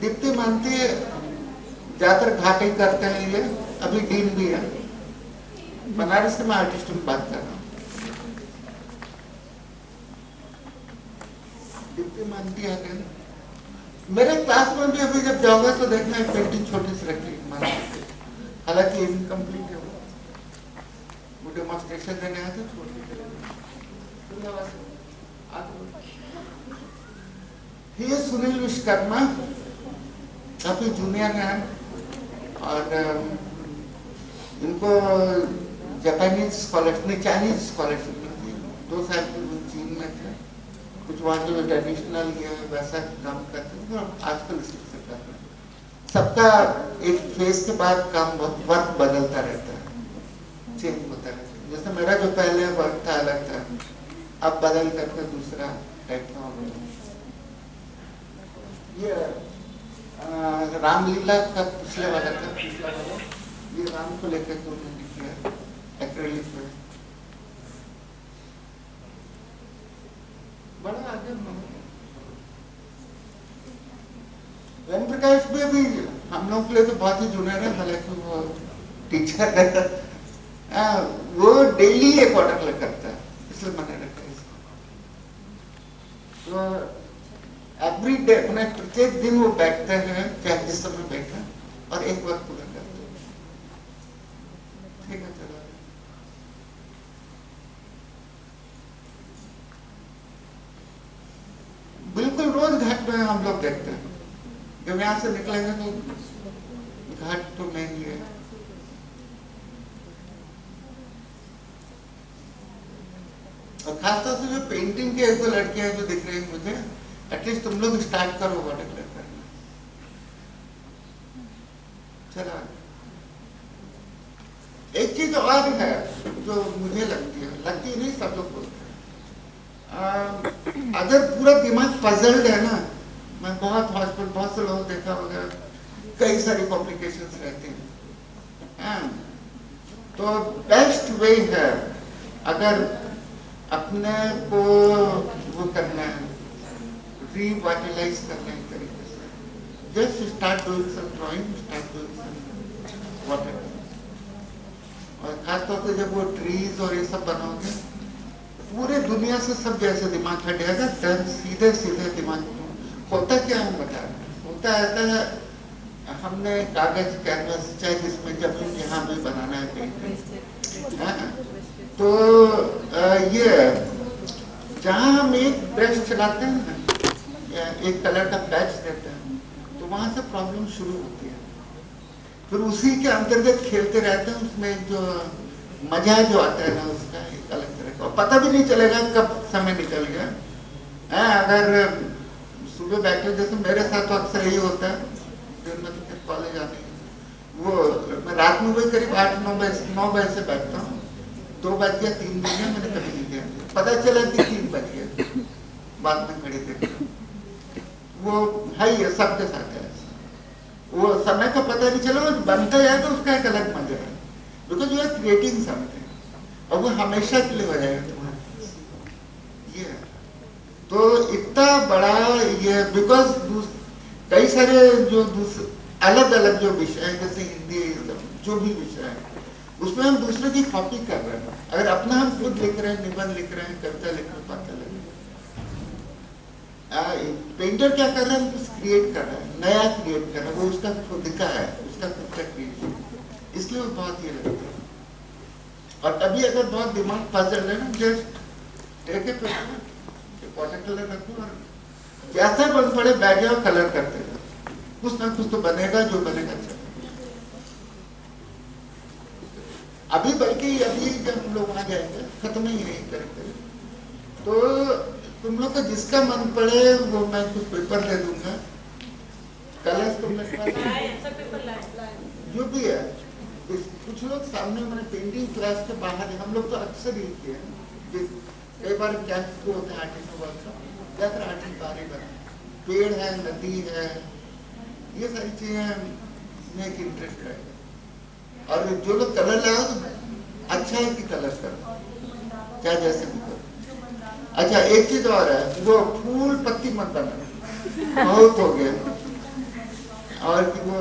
दीप्ति मानती ज्यादातर घाटे करते हैं, ये अभी डीन भी है बनारस से। मैं आर्टिस्ट में बात कर रहा हूँ। दीप्ति मानती है मेरे क्लास में भी अभी जब जाओगे तो देखना एक पेंटिंग छोटी सी रखी, हालांकि इनकम्प्लीट है वो डेमोन्स्ट्रेशन देने आए थे, छोड़ ये सुनील विश्वकर्मा काफी जूनियर है, और इनको जापानीज स्कॉलरशिप नहीं, चाइनीज स्कॉलरशिप मिलती है। 2 साल की वो चीन में थे, कुछ वहाँ जो ट्रेडिशनल ये वैसा काम करते हैं, और आजकल इसी से कर रहे हैं। सबका एक फेज के बाद काम वर्क बदलता रहता है, चेंज होता रहता है। जैसे मेरा जो पहले वर्क था अलग था, अब बदल करके दूसरा टाइप का हो गया। ये रामलीला का पिछले वाला था, ये राम को लेकर के उन्होंने किया एक्रेलिक में, बड़ा आगे। ओम प्रकाश भी अभी हम लोग के लिए तो बहुत ही जूनियर है, हालांकि वो टीचर है, वो डेली एक ऑर्डर करता है, इसलिए मैंने रखा इसको। एवरी डे, उन्हें प्रत्येक दिन वो बैठते हैं, चाहे जिस समय बैठा, और एक वर्क पूरा करते हैं। ठीक है, चलो। बिल्कुल रोज घाट में हम लोग देखते हैं, जब यहाँ से निकलेंगे तो घाट तो मेन ही है। और खासतौर से जो पेंटिंग के 1-2 लड़कियां जो दिख रही है मुझे, एटलीस्ट तुम लोग स्टार्ट करो वाटर कलर करना। चलो, एक चीज और है जो मुझे लगती नहीं, सब लोग बोलते हैं, अगर पूरा दिमाग पजल्ड है ना, मैं बहुत हॉस्पिटल बहुत से लोग देखा होगा, कई सारी कॉम्प्लिकेशंस रहती हैं, तो बेस्ट वे है अगर अपने को वो करना है, रिवाइटलाइज करने के तरीके से, just start doing some drawing, start doing some water. और खासतौर से जब वो ट्रीज और ये सब बनाओगे, पूरे दुनिया से सब जैसे दिमाग हटेगा, सीधे सीधे दिमाग होता क्या है बता रहे, होता ऐसा है, हमने कागज कैनवस चाहे जिसमें जब यहाँ भी बनाना है पेंटिंग, तो ये जहाँ हम एक ब्रश चलाते हैं ना, एक कलर का पैच देते हैं, तो वहां से प्रॉब्लम शुरू होती है। फिर उसी के अंतर्गत खेलते रहते हैं, उसमें जो मजा जो आता है ना, उसका एक अलग तरह का, पता भी नहीं चलेगा कब समय निकल गया। अगर सुबह बैठे, जैसे मेरे साथ तो अक्सर यही होता है, दिन में तो कॉलेज आने, वो मैं रात में वही करीब 8-9 बजे से बैठता हूँ, 2 बज गया 3 बज गया, मैंने कभी नहीं किया, पता चला कि 3 बज गया, बाद में खड़े थे। वो है ये सबके साथ है, वो समय का पता नहीं चला, वो बनता है तो उसका एक अलग मजा है। Because you are creating something, और वो हमेशा के लिए हो जाएगा तुम्हारे पास। ये है। तो इतना बड़ा ये, बिकॉज कई सारे जो अलग अलग जो विषय है, जैसे हिंदी जो भी विषय है, उसमें हम दूसरे की कॉपी कर रहे हैं। अगर अपना हम खुद लिख रहे हैं, निबंध लिख रहे हैं, कविता लिख रहे हैं, पता लगे। पेंटर क्या कर रहा है, कुछ क्रिएट कर रहा है, नया क्रिएट कर रहा है, वो उसका खुद का है, उसका खुद का क्रिएशन, इसलिए वो बहुत ये लगता है। और तभी अगर बहुत दिमाग पजल है ना, just take a paper, water colour रखो और जैसा बन पड़े बैठ जाओ, कलर करते जाओ, कुछ ना कुछ तो बनेगा, जो बनेगा अच्छा। अभी बल्कि अभी जब हम लोग वहां जाएंगे, खत्म ही नहीं करेंगे, तो तुम लोग को जिसका मन पड़े वो मैं कुछ पेपर दे दूंगा, कलर्स तुमने जो भी है। कुछ लोग सामने मैंने पेंटिंग क्लास के बाहर, हम लोग तो अक्सर ही किए हैं, कई बार कैंप को होता है आर्टिस्ट वर्कशॉप, ज्यादातर आर्टिस्ट बाहर ही बना, पेड़ है, नदी है, ये सारी चीजें में एक इंटरेस्ट रहेगा। और जो लोग कलर लाओ तो अच्छा है कि कलर करो, चाहे जैसे भी करो। अच्छा एक चीज और है, वो फूल पत्ती मत बना, बहुत हो गया। और कि वो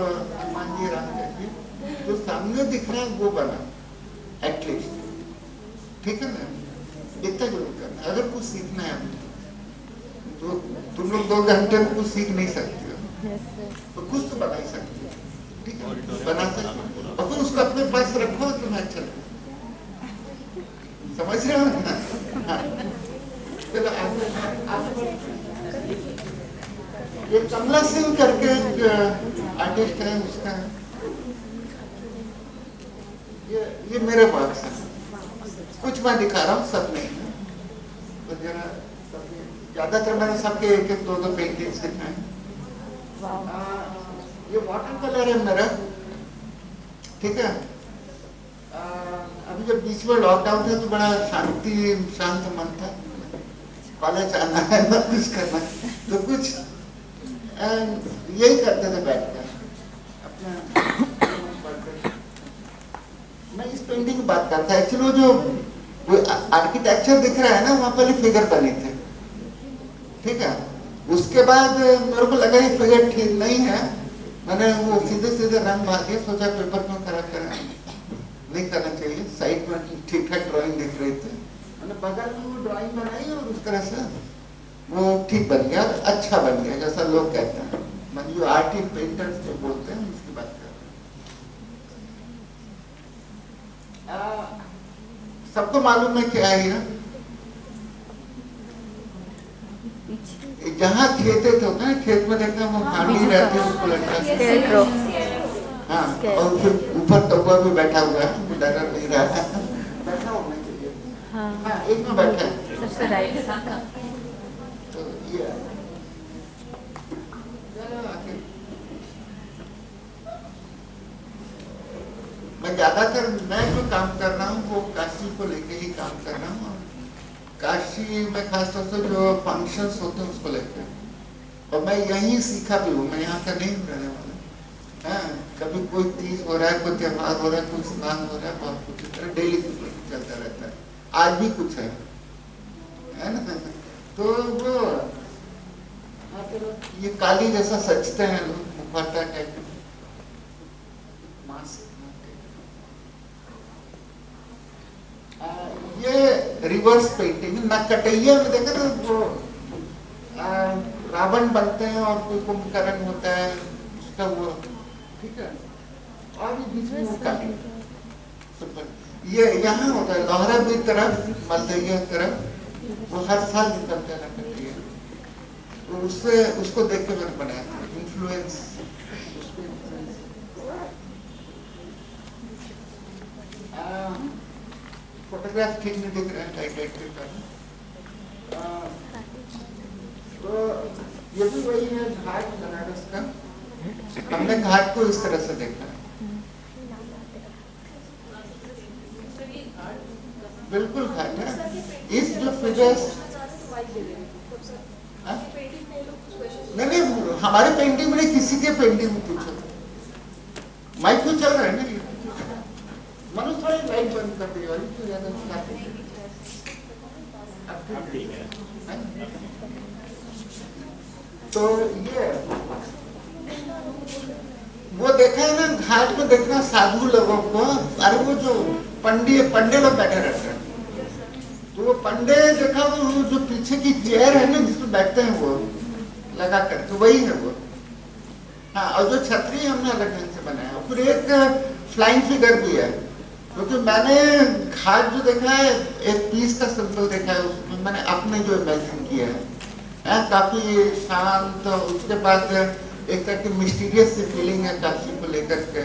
मान लीजिए रंग है, जो सामने दिख रहा है वो बना एटलीस्ट, ठीक है ना, इतना जरूर करना। अगर कुछ सीखना है तो तुम लोग 2 घंटे में कुछ सीख नहीं सकते हो, तो कुछ तो बना ही सकते हो, ठीक है, बना सकते हो, और फिर उसको अपने पास रखो, तुम्हें अच्छा लगेगा। समझ रहे हो ना? हाँ। चलो ये कमला सिंह करके आर्टिस्ट है, उसका ये मेरे वर्क्स है, कुछ मैं दिखा रहा हूँ, सब नहीं है, तो जरा ज्यादातर मैंने सबके 1-2 पेंटिंग्स दिखाए। ये वाटर कलर है मेरा, ठीक है। अभी जब बीच में लॉकडाउन था तो बड़ा शांत मन था, कॉलेज आना है ना कुछ करना, तो कुछ यही करते थे बैठकर अपना। मैं इस पेंटिंग की बात करता, एक्चुअली जो आर्किटेक्चर दिख रहा है ना, वहाँ पहले फिगर बने थे, ठीक है। उसके बाद मेरे को लगा ये फिगर ठीक नहीं है, मैंने वो सीधे सीधे रंग मार दिया, सोचा पेपर क्यों खराब करा, नहीं करना चाहिए। साइड में ठीक ठाक ड्राइंग दिख रही थी, मैंने बगल में वो ड्राइंग बनाई और उस तरह से वो ठीक बन गया, अच्छा बन गया, जैसा लोग कहते हैं। मैं जो आर्टिस्ट पेंटर्स जो बोलते हैं उसकी बात कर रहा हूँ। सबको मालूम है क्या है ये, जहाँ खेते थे ना, खेत में देखना वो हांडी रहती है, उसको लगता है, हाँ, और फिर ऊपर तवा भी बैठा हुआ है, डर नहीं रहा है, बैठा होना चाहिए, हाँ, एक में बैठा है, तो ये मैं ज्यादातर मैं जो काम कर रहा हूँ वो काशी को लेके ही काम कर रहा हूँ। काशी में खासतौर से जो फंक्शंस होते हैं उसको लेकर, और मैं यहीं सीखा भी हूँ, मैं यहाँ का नहीं रहने वाला। हाँ, कभी कोई तीज हो रहा है, कोई त्योहार हो रहा है, कोई स्नान हो रहा है, बहुत कुछ डेली चलता रहता है, आज भी कुछ है ना। तो वो ये काली जैसा सजते हैं लोग, मुखौटा टाइप मास्क। ये रिवर्स पेंटिंग नकटैया में देखा ना, वो रावण बनते हैं और कोई कुंभकर्ण होता है उसका वो, ठीक है। और ये बीच में वो काली, ये यहाँ होता है लोहरा भी तरफ, मलदैया तरफ, वो हर साल निकलता है नकटैया, तो उससे उसको देख के मैंने बनाया था, इन्फ्लुएंस। फोटोग्राफ ठीक नहीं दिख रहा है, टाइटेटिव का। तो ये भी वही है, घाट बनारस का, हमने घाट को इस तरह से देखा है, बिल्कुल घाट है। इस जो फिगर्स नहीं, हमारे पेंटिंग में नहीं, किसी के पेंटिंग में पूछो, माइक तो चल रहा है ना, मनुष्य थोड़ी लाइट बंद कर दी वाली क्यों ज्यादा अब ठीक है। तो ये वो देखा है ना घाट में देखना साधु लोगों को, अरे वो जो पंडे लोग बैठे रहते हैं, तो वो पंडे देखा वो जो पीछे की चेयर है ना जिसमें बैठते हैं वो लगा कर, तो वही है वो। हाँ, और जो छतरी हमने अलग ढंग से बनाया, फिर एक फ्लाइंग फिगर भी है, क्योंकि मैंने घाट जो देखा है एक पीस का सिंबल देखा है, उसमें मैंने अपने जो इमेजिन किया है काफी शांत, उसके बाद एक तरह की मिस्टीरियस सी फीलिंग है काशी को लेकर के,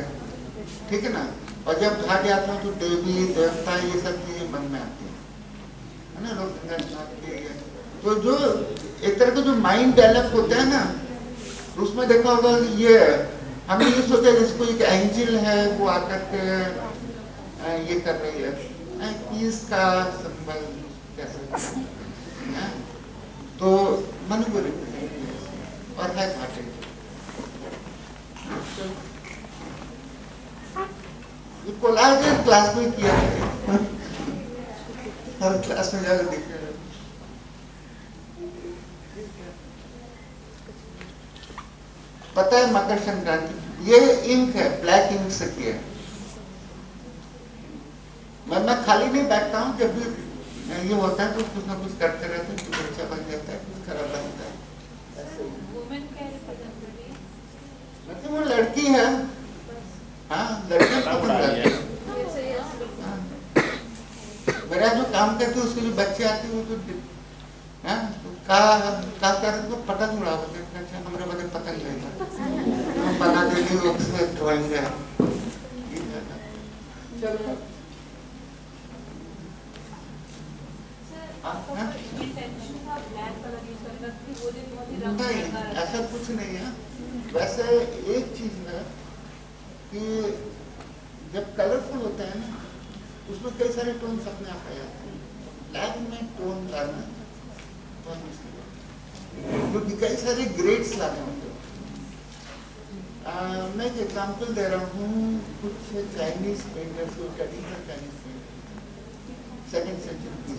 ठीक है ना। और जब घाट जाता हूँ तो देवी देवता ये सब चीजें मन में आती है ना, लोग तो जो एक तरह का जो माइंड डेवलप होता है ना, उसमें देखा होगा ये हमने ये सोचा जिसको एक एंजल है वो आकर के ये कर रही है पीस का सिंबल कैसे, तो मन को और है घाटे ये कोलाज क्लास में किया है, हर क्लास में जाकर देखे। पता है मकर संक्रांति, ये इंक है, ब्लैक इंक से किया है। मैं खाली नहीं बैठता हूँ, जब भी ये होता है तो कुछ ना कुछ करते रहते हैं, कुछ अच्छा बन जाता है, कुछ खराब बनता है। मतलब वो लड़की है, हाँ लड़की पसंद करती है। मेरा जो काम करते है उसके जो बच्चे आते हैं वो तो का कर तो पतंग उड़ा होते हैं, अच्छा हमारे बड़े पतंग लेगा हम बना देंगे उसमें ड्राइंग है। चलो नहीं, ऐसा कुछ नहीं है। वैसे एक चीज है कि जब कलरफुल होता है ना उसमें कई सारे टोन्स अपने आप आ जाते हैं। ब्लैक में टोन लाना बहुत मुश्किल है क्योंकि कई सारे ग्रेड्स लाने होते हैं। मैं एक एग्जाम्पल दे रहा हूँ, कुछ चाइनीज पेंटर्स को, traditional Chinese painter second century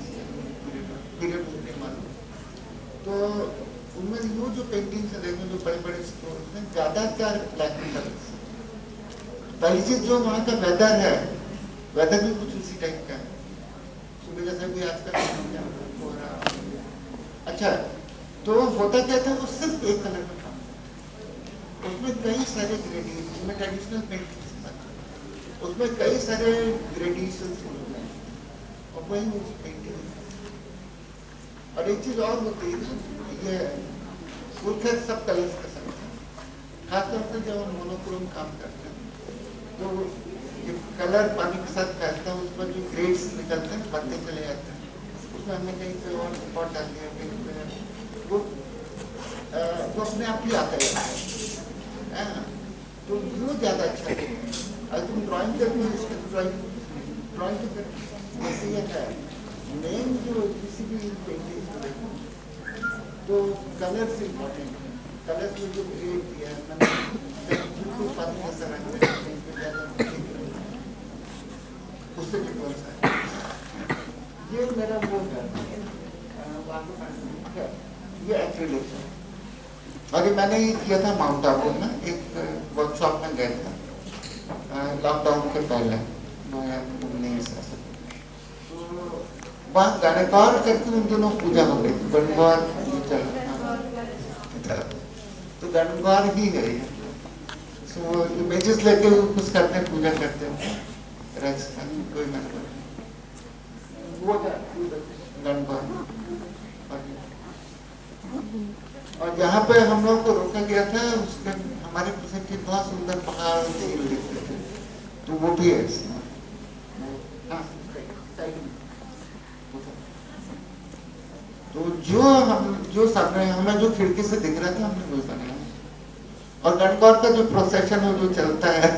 period मुझे मालूम, तो उनमें वो जो पेंटिंग्स है देखें जो बड़े बड़े स्टोन्स हैं ज्यादातर ब्लैक एंड कलर्स। पहली चीज जो वहाँ का वेदर है, वेदर भी कुछ उसी टाइप का है, सुबह जैसे भी आजकल हो रहा। अच्छा, तो होता क्या था, वो सिर्फ एक कलर का काम, उसमें कई सारे ग्रेडिएशन, उसमें ट्रेडिशनल पेंटिंग्स उसमें कई सारे ग्रेडिएशंस होते हैं और वही उस पेंटिंग। और एक चीज और होती है, ये खैर सब कलर्स का संग है, खासतौर से जब हम मोनोक्रोम काम करते हैं तो ये कलर पानी के साथ फैलता है, उस पर जो ग्रेड्स निकलते हैं बनते चले जाते हैं, उसमें हमने कहीं पे और स्पॉट डाल दिया, कहीं पे वो अपने आप ही आता है। तो वो ज़्यादा अच्छा है। अगर तुम ड्राइंग करते हो ड्राइंग तो जैसे ये है मेन जो किसी भी पेंटिंग तो कलर्स इम्पोर्टेंट है। कलर्स में जो ग्रेड दिया है मैंने बिल्कुल पानी जैसा रंग उससे भी कौन सा है, ये मेरा वो है, ये एक्रिलिक है। और ये मैंने ये किया था माउंट आबू में, एक वर्कशॉप में गए थे लॉकडाउन के पहले 2019 से, तो वहाँ गणगौर करके उन दोनों पूजा हो गई थी। गणगौर तो गणगौर ही है ये, तो इमेजेस लेके कुछ करते हैं, पूजा करते हैं राजस्थान कोई गणगौर वो गणगौर। और जहाँ पे हम लोग को रोका गया था उसके हमारे पीछे बहुत सुंदर पहाड़ झील दिखते थे, तो वो भी है इसमें। तो जो सामने हमें जो खिड़की से दिख रहा था हमने वही बनाया। और गणगौर का जो प्रोसेशन है जो चलता है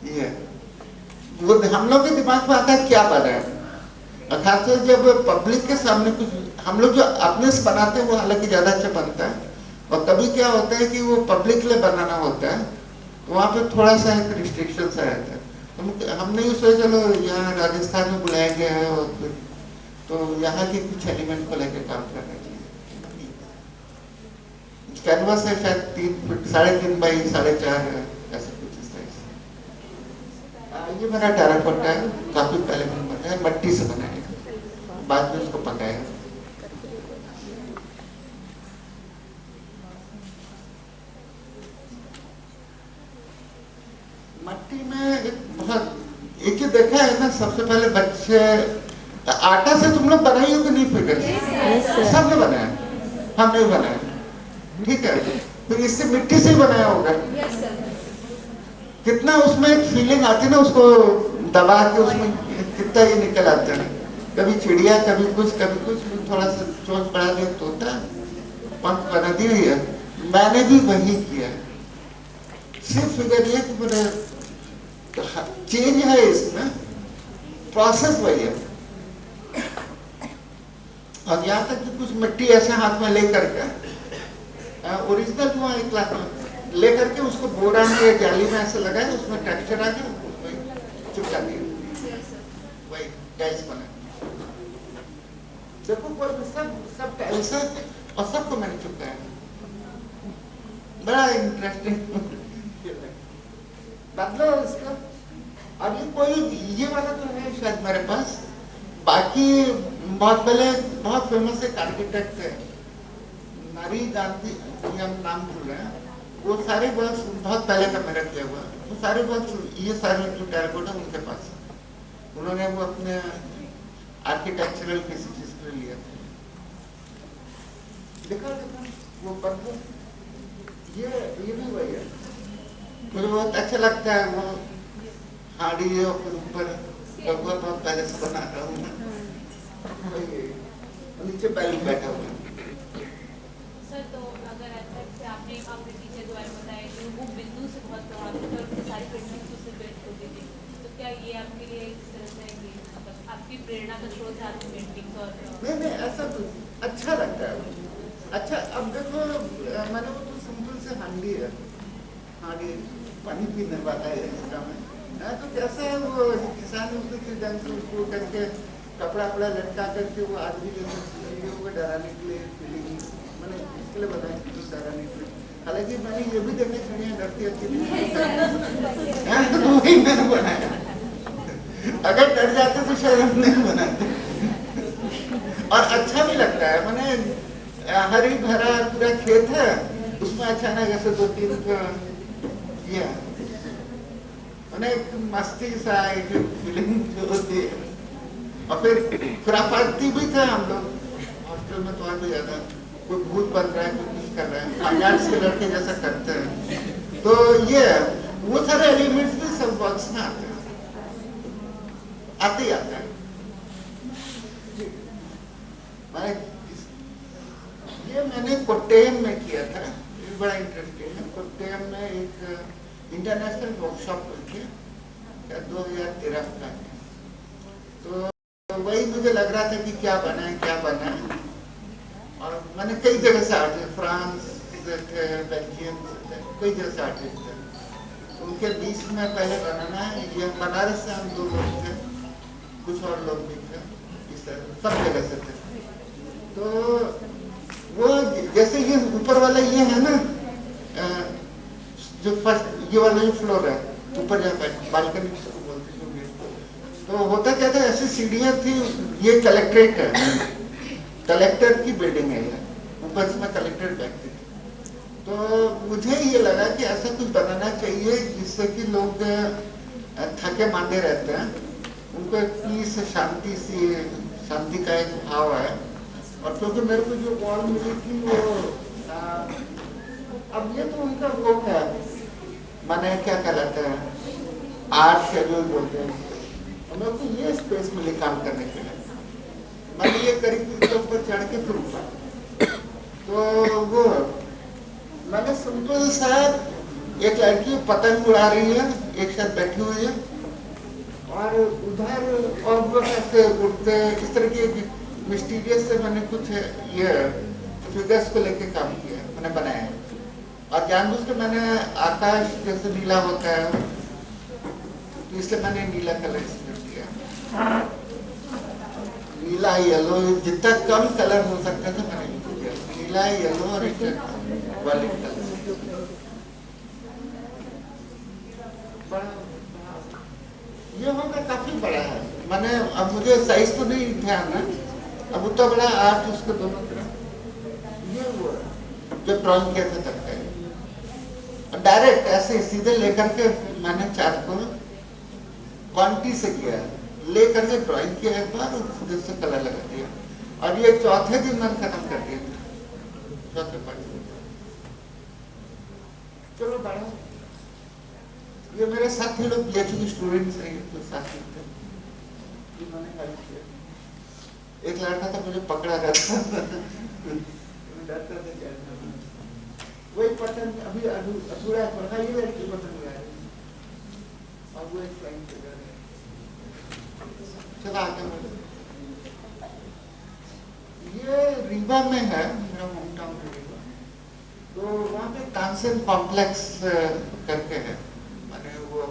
ये वो हम लोग के दिमाग में आता है क्या बना है, खासकर जब पब्लिक के सामने कुछ हम लोग जो अपने से बनाते हैं वो हालांकि ज्यादा अच्छा बनता है, और कभी क्या होता है कि वो पब्लिक के लिए बनाना होता है तो वहाँ पे थोड़ा सा एक रिस्ट्रिक्शन सा रहता है। हमने ये सोचा चलो यहाँ राजस्थान में बुलाया गया है और फिर तो यहाँ के कुछ एलिमेंट को लेकर काम करना चाहिए। कैनवास है शायद 3 फीट 3.5 बाई 4.5 ऐसा कुछ इस तरह से। ये मेरा टेराकोटा है, काफी पहले मैंने बनाया, मट्टी से बनाया, बाद में उसको पकाया। मट्टी में एक ही देखा है ना, सबसे पहले बच्चे आटा से तुम लोग बनाई हो कि नहीं फिगर? सबने बनाया, हमने भी बनाया, ठीक है। फिर इससे मिट्टी से ही बनाया होगा। कितना उसमें एक फीलिंग आती ना, उसको दबा के उसमें कितना ये निकल आता है, कभी चिड़िया कभी कुछ थोड़ा सा चोट बढ़ा दे तोता पंख बना दी हुई है। मैंने भी वही किया, सिर्फ फिगर ये कि मेरे चेंज है इसमें, प्रोसेस वही है। और यहाँ तक कि कुछ मिट्टी ऐसे हाथ में लेकर के ओरिजिनल जो एक लाख में लेकर के उसको बोरा में जाली में ऐसे लगाए, उसमें टेक्सचर आ गया, उसमें चिपका दिया, वही टाइल्स बना। देखो कोई सब टाइल्स है और सबको मैंने चिपकाया, बड़ा इंटरेस्टिंग मतलब इसका। अब ये कोई ये वाला तो है शायद मेरे पास, बाकी बहुत पहले बहुत फेमस एक आर्किटेक्ट है नारी गांधी, हम नाम भूल रहे हैं, वो सारे वर्क्स बहुत पहले का मेरा किया हुआ, वो सारे वर्क्स ये सारे जो टेराकोटा उनके पास है, उन्होंने वो अपने आर्किटेक्चरल किसी चीज के लिए लिया था। देखा वो पत्थर, ये भी वही है, मुझे बहुत अच्छा लगता है वो हाड़ी है और फिर ऊपर बहुत पहले से बना रहा हूँ नीचे बैल बैठा हुआ। सर तो अगर ऐसा जैसे आपने टीचर द्वारा बताया कि वो बिंदु से बहुत प्रभावित और उनकी सारी पेंटिंग उससे पेंट होती थी, तो क्या ये आपके लिए इस तरह से मतलब आपकी प्रेरणा का स्रोत है आपकी पेंटिंग? और नहीं ऐसा तो अच्छा लगता है। अच्छा अब देखो मैंने वो तो सिंपल से हांडी है, हांडी पानी पीने वाला है इसका में, तो कैसा है वो किसान उसके ढंग से उसको करके कपड़ा वपड़ा लटका करके वो आदमी को डराने के लिए फीलिंग मैंने इसके लिए बताया कि डराने के लिए। हालांकि मैंने ये भी देखने चिड़िया डरती अच्छी तो वही मैंने बनाया, अगर डर जाते तो शायद हम नहीं बनाते। और अच्छा भी लगता है, मैंने हरी भरा पूरा खेत है, उसमें अचानक ऐसे 2-3 ये मैंने एक मस्ती सा एक फीलिंग जो होती है। और फिर खुराफाती भी था, हम लोग हॉस्टल में तो और भी ज्यादा कोई भूत बन रहा है, कोई कुछ कर रहा है, फाइनेंस के लड़के जैसा करते हैं, तो ये वो सारे एलिमेंट्स भी सब बॉक्स में आते हैं, आते ही आते हैं। मैंने कोट्टेयम में किया था, ये बड़ा इंटरेस्टिंग है। कोट्टेयम में एक इंटरनेशनल वर्कशॉप हुई थी 2013 का, तो वही मुझे लग रहा था कि क्या बना है। और मैंने कई जगह से आर्टिस्ट, फ्रांस से थे, बेल्जियम से थे, कई जगह से आर्टिस्ट थे, उनके बीच में पहले बनाना है। ये बनारस से हम 2 लोग थे, कुछ और लोग भी थे, इस तरह सब जगह से थे। तो वो जैसे ये ऊपर वाला ये है ना, जो फर्स्ट ये वाला जो फ्लोर है ऊपर जाता है, बालकनी जिसको बोलते हैं, तो होता क्या था, ऐसी सीढ़ियाँ थी, ये कलेक्ट्रेट है, कलेक्टर की बिल्डिंग है ये, ऊपर से मैं कलेक्ट्रेट बैठती थी। तो मुझे ये लगा कि ऐसा कुछ बनाना चाहिए जिससे कि लोग थके मांदे रहते हैं, उनको एक पीस शांति का एक भाव है। और क्योंकि मेरे को जो वॉल मिली थी वो अब ये तो उनका वो है, माने क्या कहलाता है, आर्ट शेड्यूल बोलते हैं, और मेरे को ये स्पेस मिली काम करने के लिए। मैंने ये करीब के ऊपर चढ़ के फिर ऊपर, तो वो मैंने सिंपल सा एक लड़की पतंग उड़ा रही है, एक साथ बैठी हुई है, और उधर और वो ऐसे उड़ते, इस तरह की मिस्टीरियस से मैंने कुछ ये फिगर्स को लेके काम किया, मैंने बनाया है। और जानबूझ के मैंने आकाश जैसे नीला होता है, इसलिए मैंने नीला कलर सिलेक्ट किया। नीला येलो, जितना कम कलर हो सकता था मैंने यूज किया, नीला येलो और एक वायलेट कलर। ये होगा काफी बड़ा है, मैंने अब मुझे साइज तो नहीं ध्यान है, अब उतना बड़ा आर्ट उसके दोनों तरफ ये वो जो ड्रॉइंग किया था तब का डायरेक्ट ऐसे सीधे लेकर के मैंने चार्ट को क्वांटिटी से किया, लेकर के ड्राइंग किया एक बार और खुद से कलर लगा दिया, और ये चौथे दिन मैंने खत्म कर दिया था, चौथे पार्ट। चलो बड़ा, ये मेरे साथी लोग पीएचडी स्टूडेंट्स हैं, तो साथी थे, इन्होंने हेल्प किया। एक लड़का था मुझे पकड़ा गया था, डरता था क्या, वही पतन अभी अधूरा है, ये लड़की पतन हुआ है और वो एक क्लाइंट के घर है। चला आगे मुझे, ये रीवा में है, मेरा होम टाउन रीवा, तो वहाँ पे तानसेन कॉम्प्लेक्स करके है, मैंने वो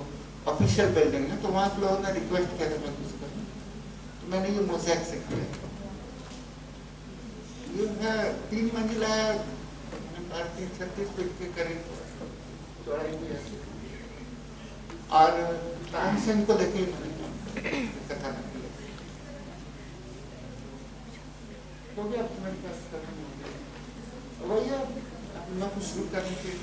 ऑफिशियल बिल्डिंग है, तो वहाँ के लोगों ने रिक्वेस्ट किया था मैं कुछ करूँ, तो मैंने ये मोज़ेक से किया। ये है 3 मंजिला, 36 फीट के करीब चौड़ाई भी है, और तानसेन को लेके मैंने कथा लिखी है, तो भी अब मेरे पास करना वही है, मैं कुछ शुरू करने के लिए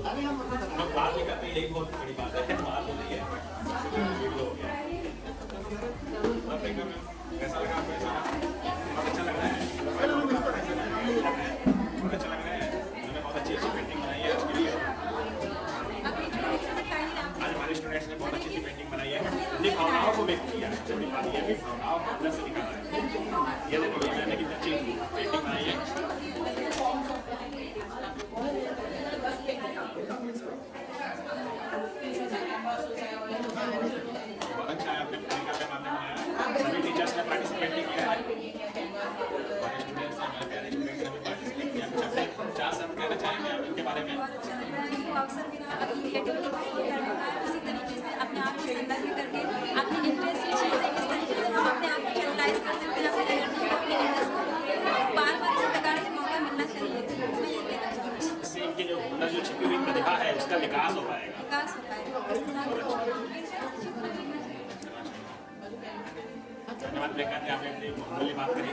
बात नहीं करते, यही बहुत बड़ी बात है, बात हो रही है, वीडियो हो गया। कैसा लगा आपको? ऐसा बहुत अच्छा लग रहा है, बहुत अच्छा लग रहा है। उन्होंने बहुत अच्छी पेंटिंग बनाई है आज के लिए। आज हमारे स्टूडेंट्स ने बहुत अच्छी पेंटिंग बनाई है, अपनी भावनाओं को व्यक्त किया है। जब दिखा दी है अपनी भावनाओं को अंदर से दिखाना है। ये देखो, ये मैंने कितनी अच्छी पेंटिंग बनाई है। बहुत अच्छा है, आपने पेंटिंग के माध्यम बनाया। सभी टीचर्स ने पार्टिसिपेट किया है, हमारे स्टूडेंट्स ने, हमारे प्यारे स्टूडेंट्स ने भी पार्टिसिपेट किया। कुछ अपने 4 शब्द कहना चाहेंगे आप इनके बारे में? अवसर मिला अपनी क्रिएटिविटी करने का, इसी तरीके से अपने आप को संलग्न करके अपनी इंटरेस्ट की चीज़ें किस तरीके से हम अपने आप को चैनलाइज कर सकते हैं, अपने एनर्जी को, अपने इंटरेस्ट को बार बार इस प्रकार से मौका मिलना चाहिए। मैं ये कहना चाहूँगी, इससे इनकी जो अंदर जो छिपी हुई प्रतिभा है उसका विकास हो पाएगा। विकास हो पाएगा। धन्यवाद प्रियंका जी, आपने अपनी मूल्य बात करी।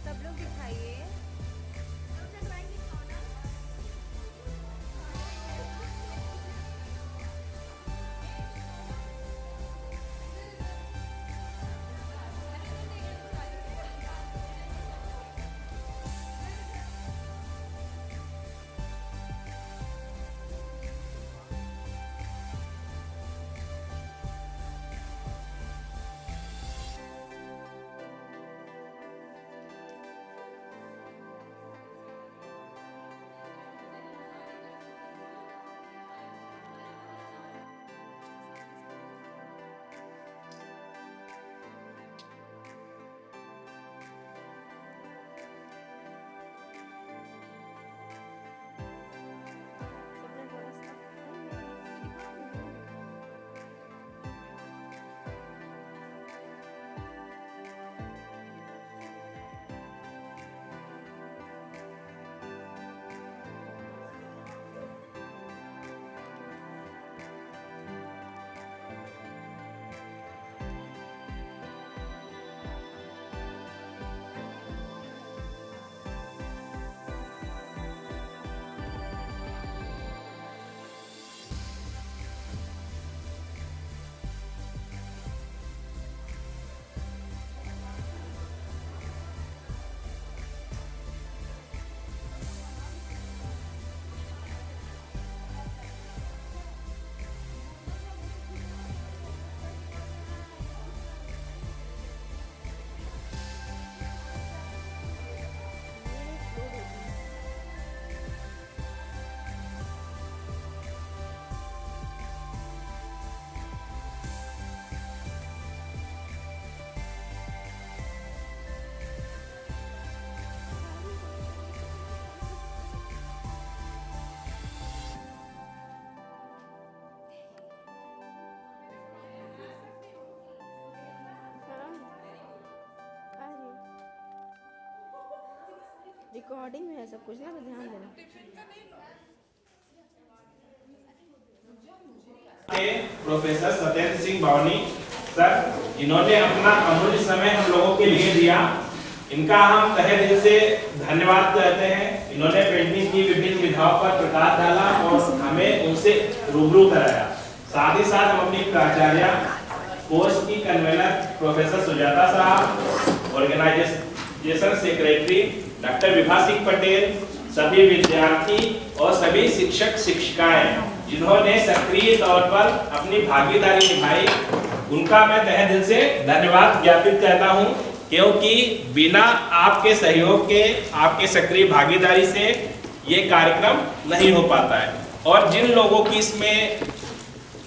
सब लोग दिखाइए। रिकॉर्डिंग में है सब कुछ ना, तो ध्यान देना। प्रोफेसर सत्येंद्र सिंह बावनी सर, इन्होंने अपना अमूल्य समय हम लोगों के लिए दिया। इनका हम तहे दिल से धन्यवाद कहते हैं। इन्होंने पेंटिंग की विभिन्न विधाओं पर प्रकाश डाला और हमें उनसे रूबरू कराया। साथ ही साथ हम अपनी प्राचार्य, कोर्स की कन्वीनर प्रोफेसर सुजाता साहब, organisation secretary doctor Vibha Singh Patel, सभी विद्यार्थी और सभी शिक्षक शिक्षिकाएं जिन्होंने सक्रिय तौर पर अपनी भागीदारी निभाई, उनका मैं तहे दिल से धन्यवाद ज्ञापित करता हूं, क्योंकि बिना आपके सहयोग के, आपके सक्रिय भागीदारी से ये कार्यक्रम नहीं हो पाता है। और जिन लोगों की इसमें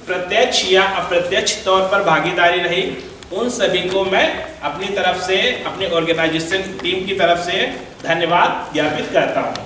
प्रत्यक्ष या अप्रत्यक्ष तौर पर भागीदारी रही, उन सभी को मैं अपनी तरफ से, अपनी ऑर्गेनाइजेशन टीम की तरफ से धन्यवाद ज्ञापित करता हूँ।